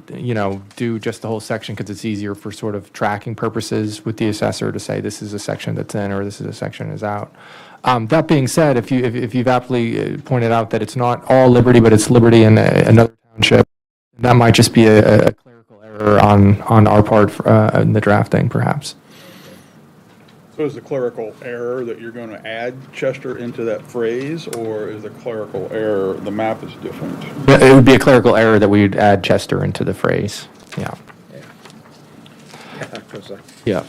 do just the whole section because it's easier for sort of tracking purposes with the assessor to say this is a section that's in or this is a section is out. That being said, if you've aptly pointed out that it's not all Liberty, but it's Liberty in another township, that might just be a clerical error on our part in the drafting, perhaps. So is the clerical error that you're going to add Chester into that phrase, or is the clerical error, the map is different? It would be a clerical error that we'd add Chester into the phrase, yeah. Yeah.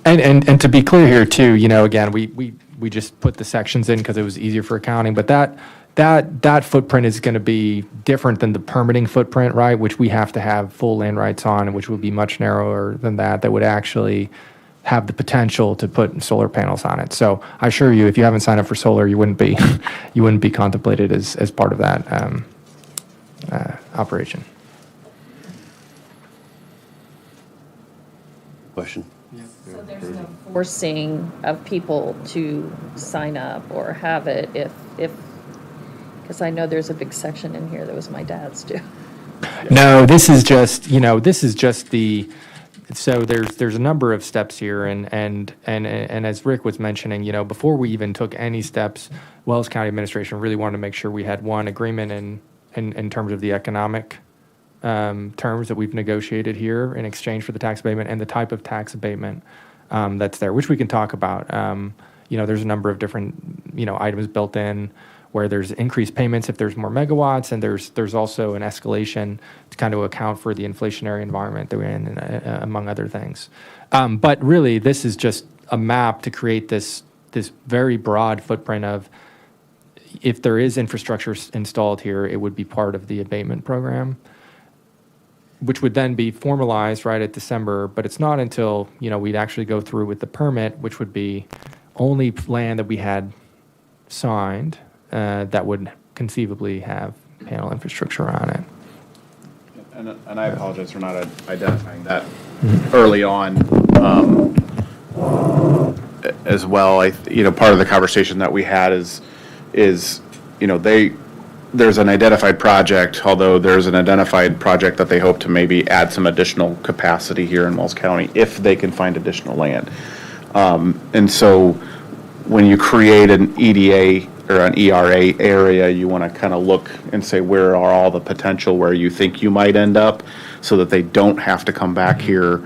And to be clear here too, again, we just put the sections in because it was easier for accounting, but that footprint is going to be different than the permitting footprint, right? Which we have to have full land rights on, which would be much narrower than that would actually have the potential to put solar panels on it. So I assure you, if you haven't signed up for solar, you wouldn't be contemplated as part of that operation. Question? So there's no forcing of people to sign up or have it if because I know there's a big section in here that was my dad's too. No, this is just the, so there's a number of steps here and as Rick was mentioning, before we even took any steps, Wells County Administration really wanted to make sure we had one agreement in terms of the economic terms that we've negotiated here in exchange for the tax abatement and the type of tax abatement that's there, which we can talk about. There's a number of different, items built in where there's increased payments if there's more megawatts, and there's also an escalation to kind of account for the inflationary environment that we're in, among other things. But really, this is just a map to create this very broad footprint of if there is infrastructure installed here, it would be part of the abatement program, which would then be formalized right at December, but it's not until, we'd actually go through with the permit, which would be only land that we had signed that would conceivably have panel infrastructure on it. And I apologize for not identifying that early on as well. Part of the conversation that we had is there's an identified project, although there's an identified project that they hope to maybe add some additional capacity here in Wells County if they can find additional land. And so when you create an EDA or an ERA area, you want to kind of look and say, where are all the potential where you think you might end up, so that they don't have to come back here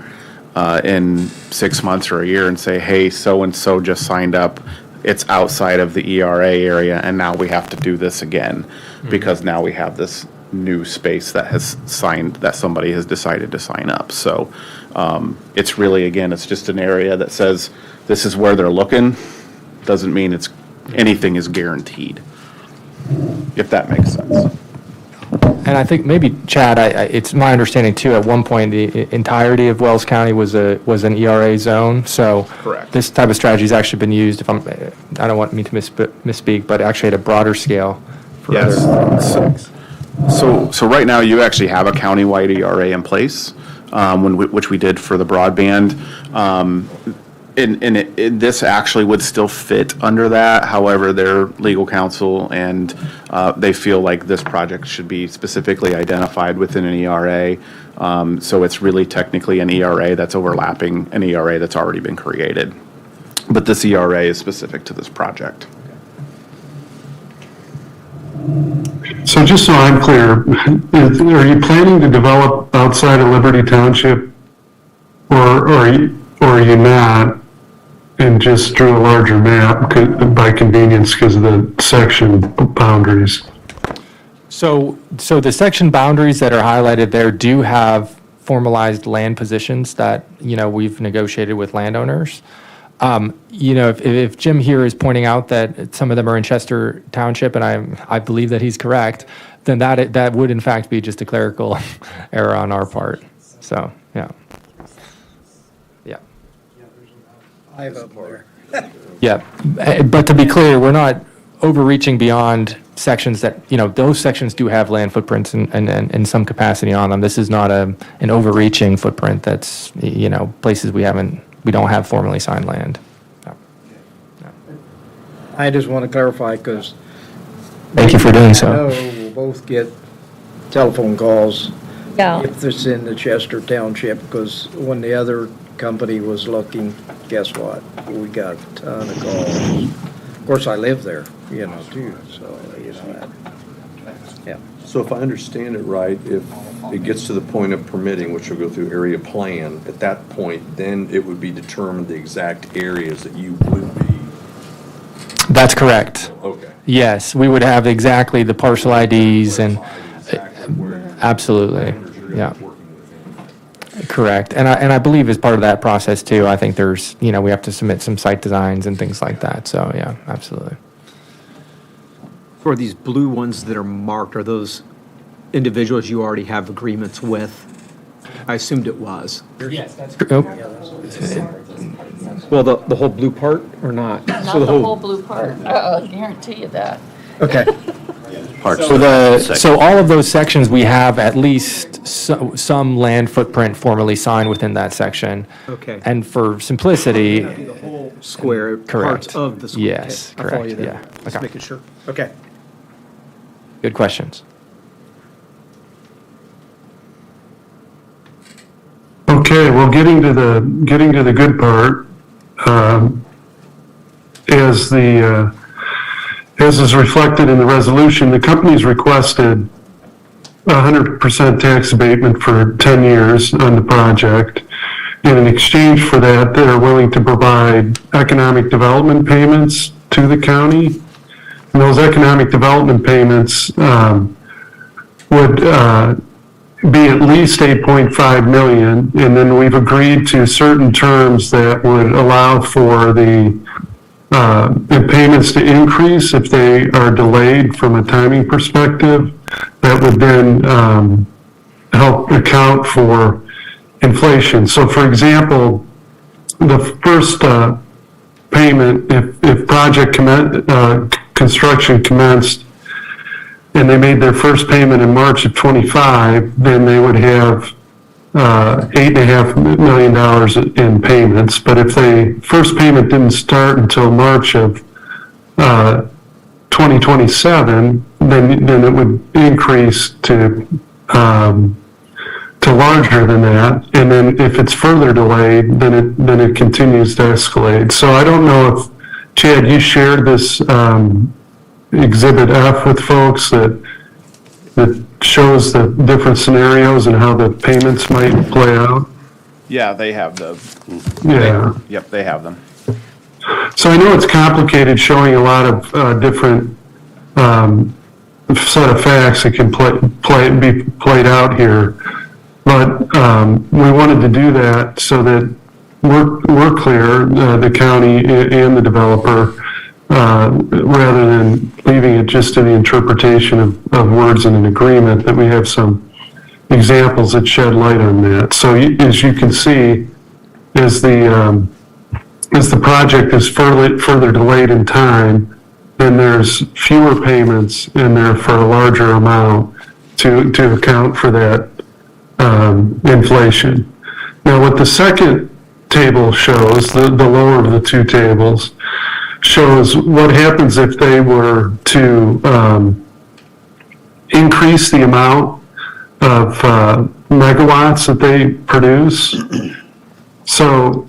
in 6 months or a year and say, hey, so-and-so just signed up, it's outside of the ERA area, and now we have to do this again, because now we have this new space that somebody has decided to sign up. So it's really, again, it's just an area that says this is where they're looking. Doesn't mean anything is guaranteed, if that makes sense. And I think maybe, Chad, it's my understanding too, at one point, the entirety of Wells County was an ERA zone. So Correct. this type of strategy has actually been used, I don't want me to misspeak, but actually at a broader scale. For Yes. other- So right now, you actually have a countywide ERA in place, which we did for the broadband. This actually would still fit under that. However, their legal counsel and they feel like this project should be specifically identified within an ERA. So it's really technically an ERA that's overlapping an ERA that's already been created. But this ERA is specific to this project. So just so I'm clear, are you planning to develop outside of Liberty Township, or are you not, and just drew a larger map by convenience because of the section boundaries? So the section boundaries that are highlighted there do have formalized land positions that, we've negotiated with landowners. If Jim here is pointing out that some of them are in Chester Township, and I believe that he's correct, then that would in fact be just a clerical error on our part. So, yeah. I have up there. Yeah, but to be clear, we're not overreaching beyond sections that, those sections do have land footprints and some capacity on them. This is not an overreaching footprint that's, places we don't have formally signed land. I just want to clarify, because Thank you for doing so. I know we'll both get telephone calls Yeah. if it's in the Chester Township, because when the other company was looking, guess what? We got a ton of calls. Of course, I live there, too, so, yeah. So if I understand it right, if it gets to the point of permitting, which will go through area plan, at that point, then it would be determined the exact areas that you would be. That's correct. Okay. Yes, we would have exactly the parcel IDs and, absolutely, yeah. Correct. And I believe as part of that process too, I think there's, we have to submit some site designs and things like that. So, yeah, absolutely. For these blue ones that are marked, are those individuals you already have agreements with? I assumed it was. Yes, that's Well, the whole blue part or not? Not So the whole blue part. I'll guarantee you that. Okay. So all of those sections, we have at least some land footprint formally signed within that section. Okay. And for simplicity. The whole square, Correct. parts of the square. Yes, Okay, I follow correct, you there. yeah. Just Okay. making sure. Okay. Good questions. Okay, well, getting to the good part, as is reflected in the resolution, the company's requested 100% tax abatement for 10 years on the project. And in exchange for that, they're willing to provide economic development payments to the county. And those economic development payments would be at least 8.5 million. And then we've agreed to certain terms that would allow for the payments to increase if they are delayed from a timing perspective. That would then help account for inflation. So for example, the first payment, if project construction commenced and they made their first payment in March of 25, then they would have $8.5 million in payments. But if the first payment didn't start until March of 2027, then it would increase to larger than that. And then if it's further delayed, then it continues to escalate. So I don't know if, Chad, you shared this Exhibit F with folks that shows the different scenarios and how the payments might play out? Yeah, they have the. Yeah. Yep, they have them. So I know it's complicated showing a lot of different set of facts that can be played out here. But we wanted to do that so that we're clear, the county and the developer, rather than leaving it just to the interpretation of words in an agreement, that we have some examples that shed light on that. So as you can see, as the project is further delayed in time, then there's fewer payments in there for a larger amount to account for that inflation. Now, what the second table shows, the lower of the two tables, shows what happens if they were to increase the amount of megawatts that they produce. So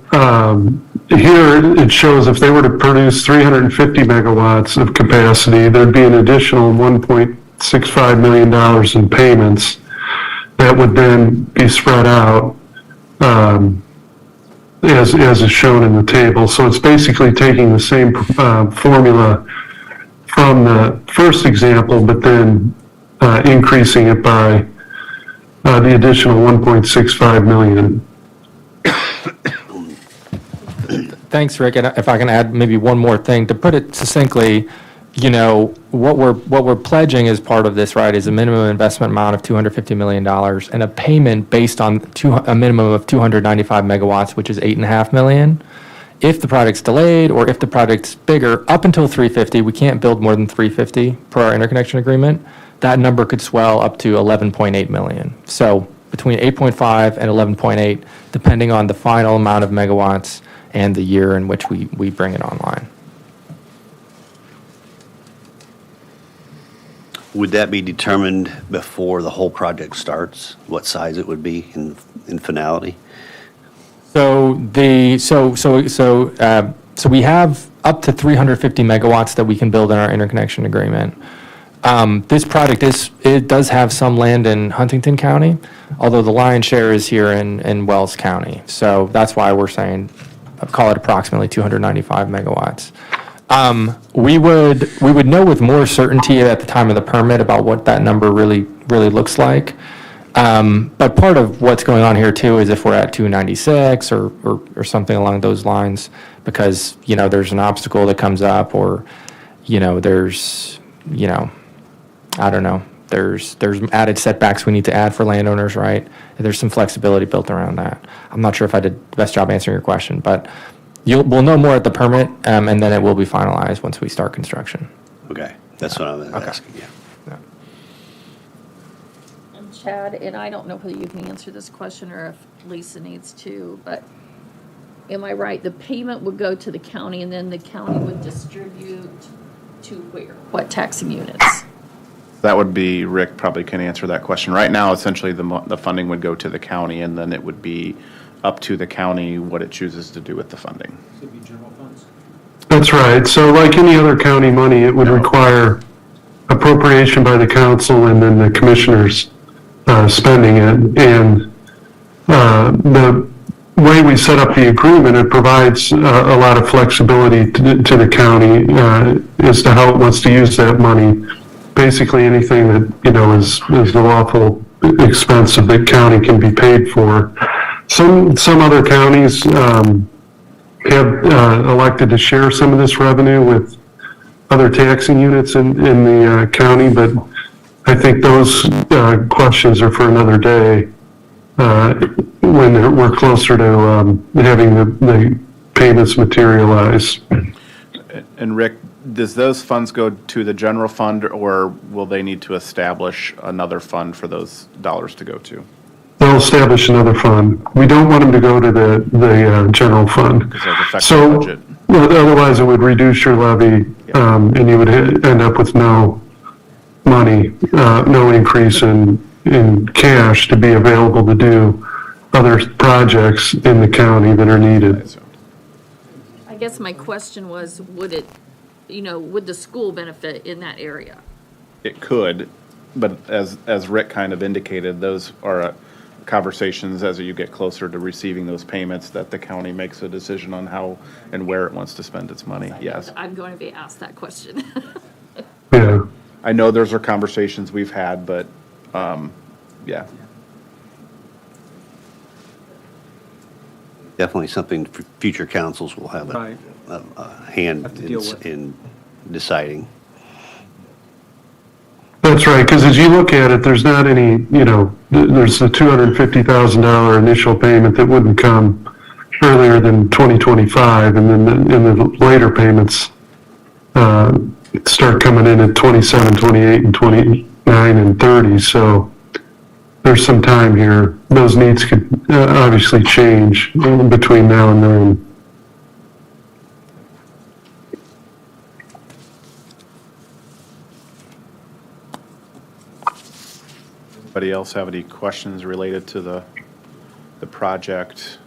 here it shows if they were to produce 350 megawatts of capacity, there'd be an additional $1.65 million in payments that would then be spread out as is shown in the table. So it's basically taking the same formula from the first example, but then increasing it by the additional 1.65 million. Thanks, Rick. And if I can add maybe one more thing, to put it succinctly, you know, what we're pledging as part of this, right, is a minimum investment amount of $250 million and a payment based on a minimum of 295 megawatts, which is $8.5 million. If the project's delayed or if the project's bigger, up until 350, we can't build more than 350 per our interconnection agreement. That number could swell up to 11.8 million. So between 8.5 and 11.8, depending on the final amount of megawatts and the year in which we bring it online. Would that be determined before the whole project starts, what size it would be in finality? So we have up to 350 megawatts that we can build in our interconnection agreement. This project does have some land in Huntington County, although the lion's share is here in Wells County. So that's why we're saying, call it approximately 295 megawatts. We would know with more certainty at the time of the permit about what that number really looks like. But part of what's going on here too is if we're at 296 or something along those lines, because, you know, there's an obstacle that comes up, or, you know, there's, you know, I don't know, there's added setbacks we need to add for landowners, right? There's some flexibility built around that. I'm not sure if I did the best job answering your question, but we'll know more at the permit, and then it will be finalized once we start construction. Okay, that's what I was asking, yeah. And Chad, and I don't know whether you can answer this question or if Lisa needs to, but am I right? The payment would go to the county and then the county would distribute to where? What taxing units? That would be, Rick probably can answer that question. Right now, essentially, the funding would go to the county, and then it would be up to the county what it chooses to do with the funding. Could be general funds. That's right. So like any other county money, it would require appropriation by the council and then the commissioners spending it. And the way we set up the agreement, it provides a lot of flexibility to the county as to how it wants to use that money. Basically, anything that, you know, is the lawful expense of the county can be paid for. Some other counties have elected to share some of this revenue with other taxing units in the county, but I think those questions are for another day when we're closer to having the payments materialize. And Rick, does those funds go to the general fund, or will they need to establish another fund for those dollars to go to? They'll establish another fund. We don't want them to go to the general fund. So otherwise it would reduce your levy, and you would end up with no money, no increase in cash to be available to do other projects in the county that are needed. I guess my question was, would the school benefit in that area? It could, but as Rick kind of indicated, those are conversations as you get closer to receiving those payments, that the county makes a decision on how and where it wants to spend its money, yes. I'm going to be asked that question. Yeah. I know those are conversations we've had, but, yeah. Definitely something future councils will have Right. a hand Have to deal with. in deciding. That's right, because as you look at it, there's not any, there's the $250,000 initial payment that wouldn't come earlier than 2025, and then the later payments start coming in at 27, 28, and 29, and 30, so there's some time here. Those needs could obviously change between now and then. Anybody else have any questions related to the project?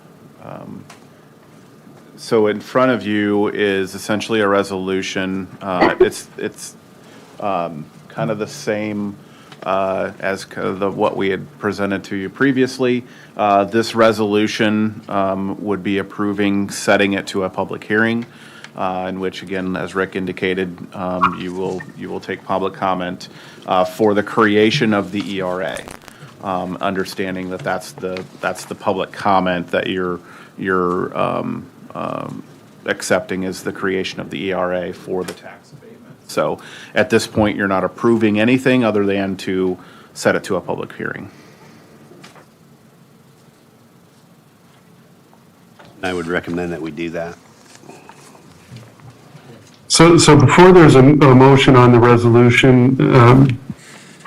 So in front of you is essentially a resolution. It's kind of the same as what we had presented to you previously. This resolution would be approving setting it to a public hearing, in which, again, as Rick indicated, you will take public comment for the creation of the ERA. Understanding that that's the public comment that you're accepting as the creation of the ERA for the tax abatement. So at this point, you're not approving anything other than to set it to a public hearing. I would recommend that we do that. So before there's a motion on the resolution,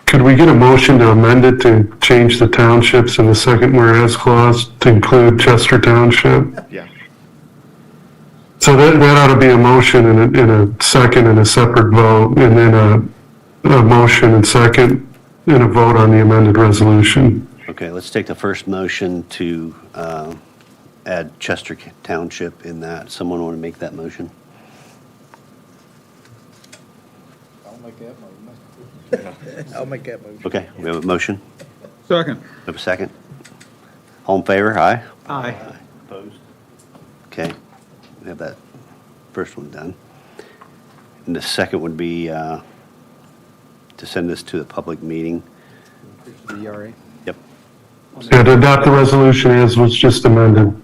could we get a motion to amend it to change the townships in the second whereas clause to include Chester Township? Yeah. So that ought to be a motion in a second and a separate vote, and then a motion and second and a vote on the amended resolution. Okay, let's take the first motion to add Chester Township in that. Someone want to make that motion? I'll make that motion. I'll make that motion. Okay, we have a motion. Second. We have a second. All in favor? Aye. Aye. Opposed? Okay, we have that first one done. And the second would be to send this to a public meeting. The ERA. Yep. Yeah, to adopt the resolution as was just amended.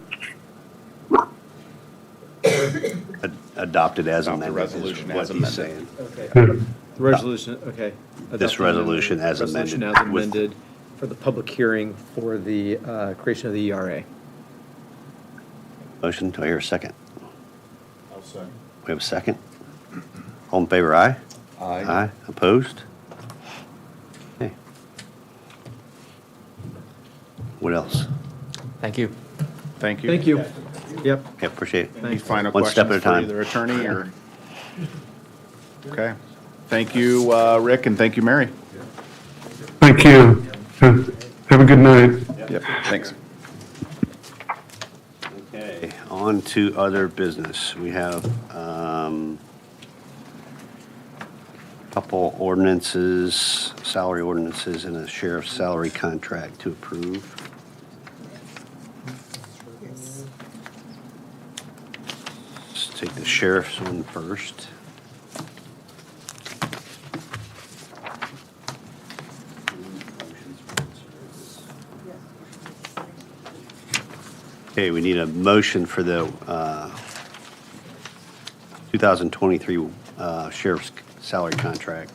Adopted as Adopt the amended is resolution what as he's amended. saying. Okay. Yeah. The resolution, okay. This resolution as Resolution amended as with- amended for the public hearing for the creation of the ERA. Motion, do I hear a second? I'll second. We have a second. All in favor, aye? Aye. Aye, opposed? Okay. What else? Thank you. Thank you. Thank you. Yep. Okay, appreciate it. Any final One step questions at a for time. either attorney or? Okay. Thank you, Rick, and thank you, Mary. Thank you. Have a good night. Yep, thanks. Okay, on to other business. We have couple ordinances, salary ordinances, and a sheriff's salary contract to approve. Let's take the sheriff's one first. Okay, we need a motion for the 2023 sheriff's salary contract.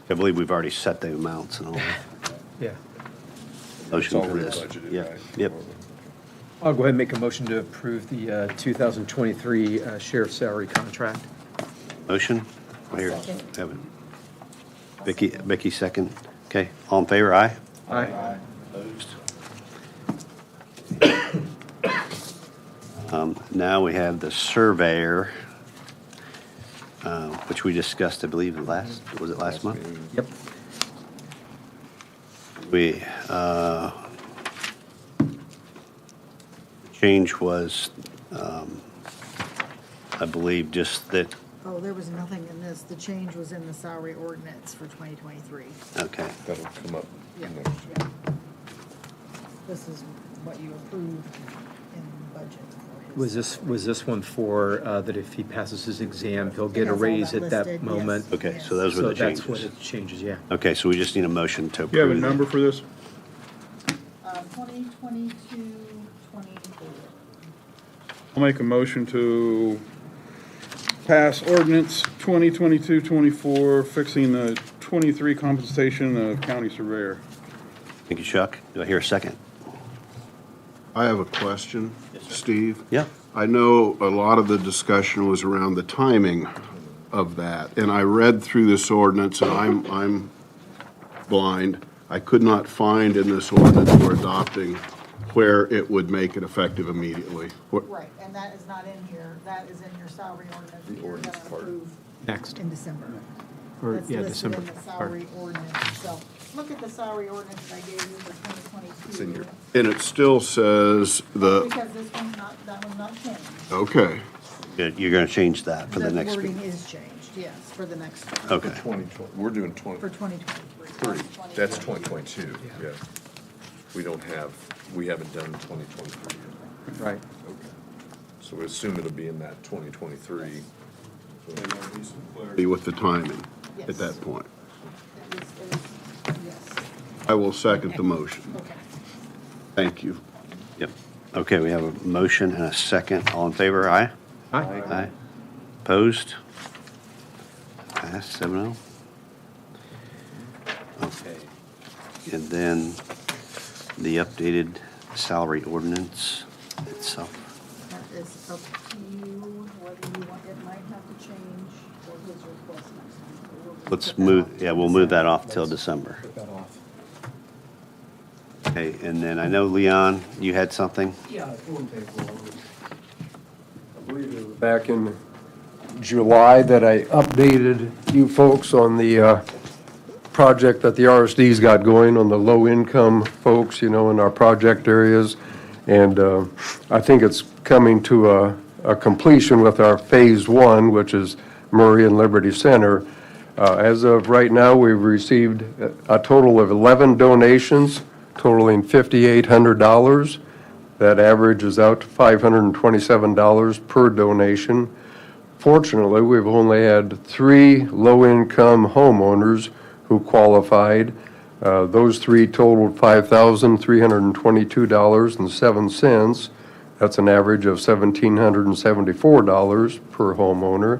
I believe we've already set the amounts and all that. Yeah. Motion It's for already this. budgeted, Yeah, right? yep. I'll go ahead and make a motion to approve the 2023 sheriff's salary contract. Motion? Here, Second. have it. Vicky, second. Okay, all in favor, aye? Aye. Opposed? Now we have the surveyor, which we discussed, I believe, was it last month? Yep. We, change was, I believe, just that, Oh, there was nothing in this. The change was in the salary ordinance for 2023. okay. That'll come up Yeah. next year. this is what you approved in budget for his. Was this one for, that if he passes his exam, he'll get It a has all raise that at that listed, yes. moment? Okay, so those were the So that's what changes. it changes, yeah. Okay, so we just need a motion to approve. You have a number for this? 2022, 24. I'll make a motion to pass ordinance 2022-24, fixing the 23 compensation of county surveyor. Thank you, Chuck. Do I hear a second? I have a question, Steve. Yeah. I know a lot of the discussion was around the timing of that, and I read through this ordinance, and I'm blind. I could not find in this ordinance we're adopting where it would make it effective immediately. Right, and that is not in here. That is in your salary ordinance that you're going to approve Next. in December. Or, That's yeah, listed December. in the salary ordinance itself. Look at the salary ordinance that I gave you for 2022. It's in your, And it still says Because this one's not, that one's not changed. okay, Good. You're going to change that for the next wording meeting? is changed, yes, for the next, Okay. 2020, we're doing for 2023. 2023. That's 2022, yeah. We haven't done 2023 yet. Right. Okay. So we assume it'll be in that 2023. be with the timing Yes. at that point. It is, yes. I will second the motion. Okay. Thank you. Yep. Okay, we have a motion and a second. All in favor, aye? Aye. Aye. Opposed? Passed, 7-0. Okay. And then the updated salary ordinance itself. That is up to you, whether you want, it might have to change for his request next time. But we'll just Let's put that move, off. yeah, we'll move that off till December. Put that off. Okay, and then I know, Leon, you had something? Yeah, it won't take long. I believe it was back in July that I updated you folks on the project that the RSD's got going on the low-income folks, in our project areas. And I think it's coming to a completion with our Phase 1, which is Murray and Liberty Center. As of right now, we've received a total of 11 donations totaling $5,800. That averages out to $527 per donation. Fortunately, we've only had 3 low-income homeowners who qualified. Those 3 totaled $5,322.07. That's an average of $1,774 per homeowner.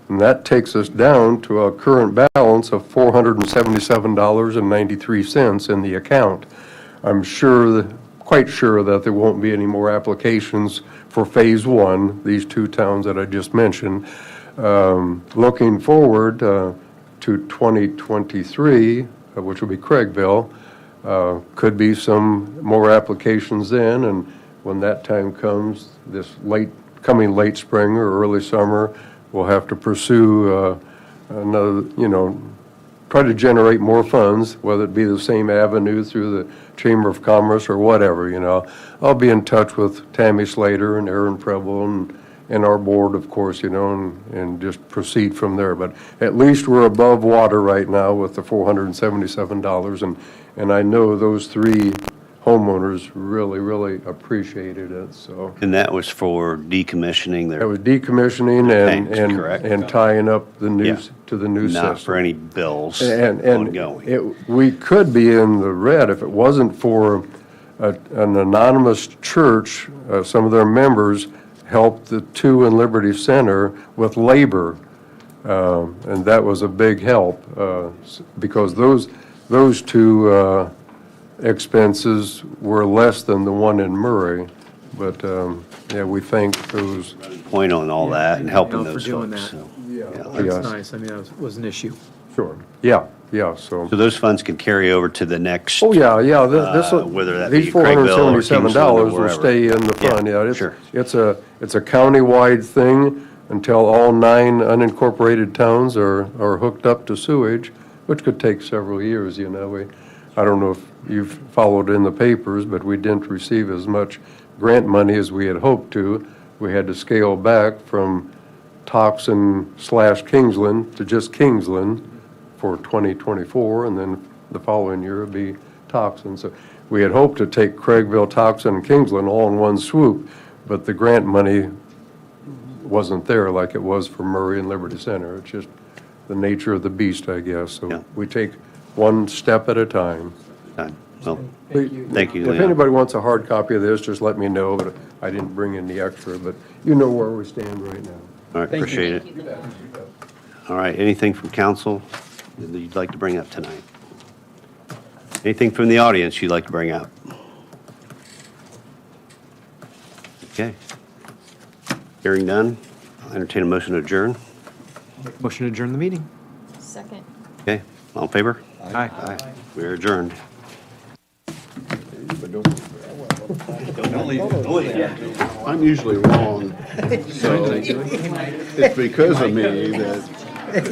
And that takes us down to a current balance of $477.93 in the account. I'm quite sure that there won't be any more applications for Phase 1, these 2 towns that I just mentioned. Looking forward to 2023, which will be Craigville, could be some more applications then, and when that time comes, this coming late spring or early summer, we'll have to pursue another, try to generate more funds, whether it be the same avenue through the Chamber of Commerce or whatever, I'll be in touch with Tammy Slater and Aaron Preble and our board, of course, and just proceed from there. But at least we're above water right now with the $477, and I know those 3 homeowners really, really appreciated it, so. And that was for decommissioning That their was decommissioning tanks, correct? and tying up the new, Yeah. to the new system. Not for any bills And ongoing. we could be in the red if it wasn't for an anonymous church. Some of their members helped the 2 in Liberty Center with labor, and that was a big help, because those 2 expenses were less than the one in Murray. But, yeah, we thank those. Point on all that and helping For those doing folks. that. So, Yes. That's nice. I mean, that was an issue. Sure. Yeah, so. so those funds can carry over to the next. Oh, yeah, whether that these be Craigville or $477 Kingsland or will wherever. stay in the fund, yeah. Sure. It's a countywide thing until all 9 unincorporated towns are hooked up to sewage, which could take several years, I don't know if you've followed in the papers, but we didn't receive as much grant money as we had hoped to. We had to scale back from Toxin/Kingsland to just Kingsland for 2024, and then the following year it'd be Toxin. So we had hoped to take Craigville, Towson, and Kingsland all in one swoop, but the grant money wasn't there like it was for Murray and Liberty Center. It's just the nature of the beast, I guess. So we take one step at a time. Well, thank you, If Leon. anybody wants a hard copy of this, just let me know, but I didn't bring in the extra, but you know where we stand right now. All right, appreciate it. All right, anything from council that you'd like to bring up tonight? Anything from the audience you'd like to bring up? Okay. Hearing none, I'll entertain a motion to adjourn. Motion to adjourn the meeting. Second. Okay, all in favor? Aye. We are adjourned. I'm usually wrong, so it's because of me that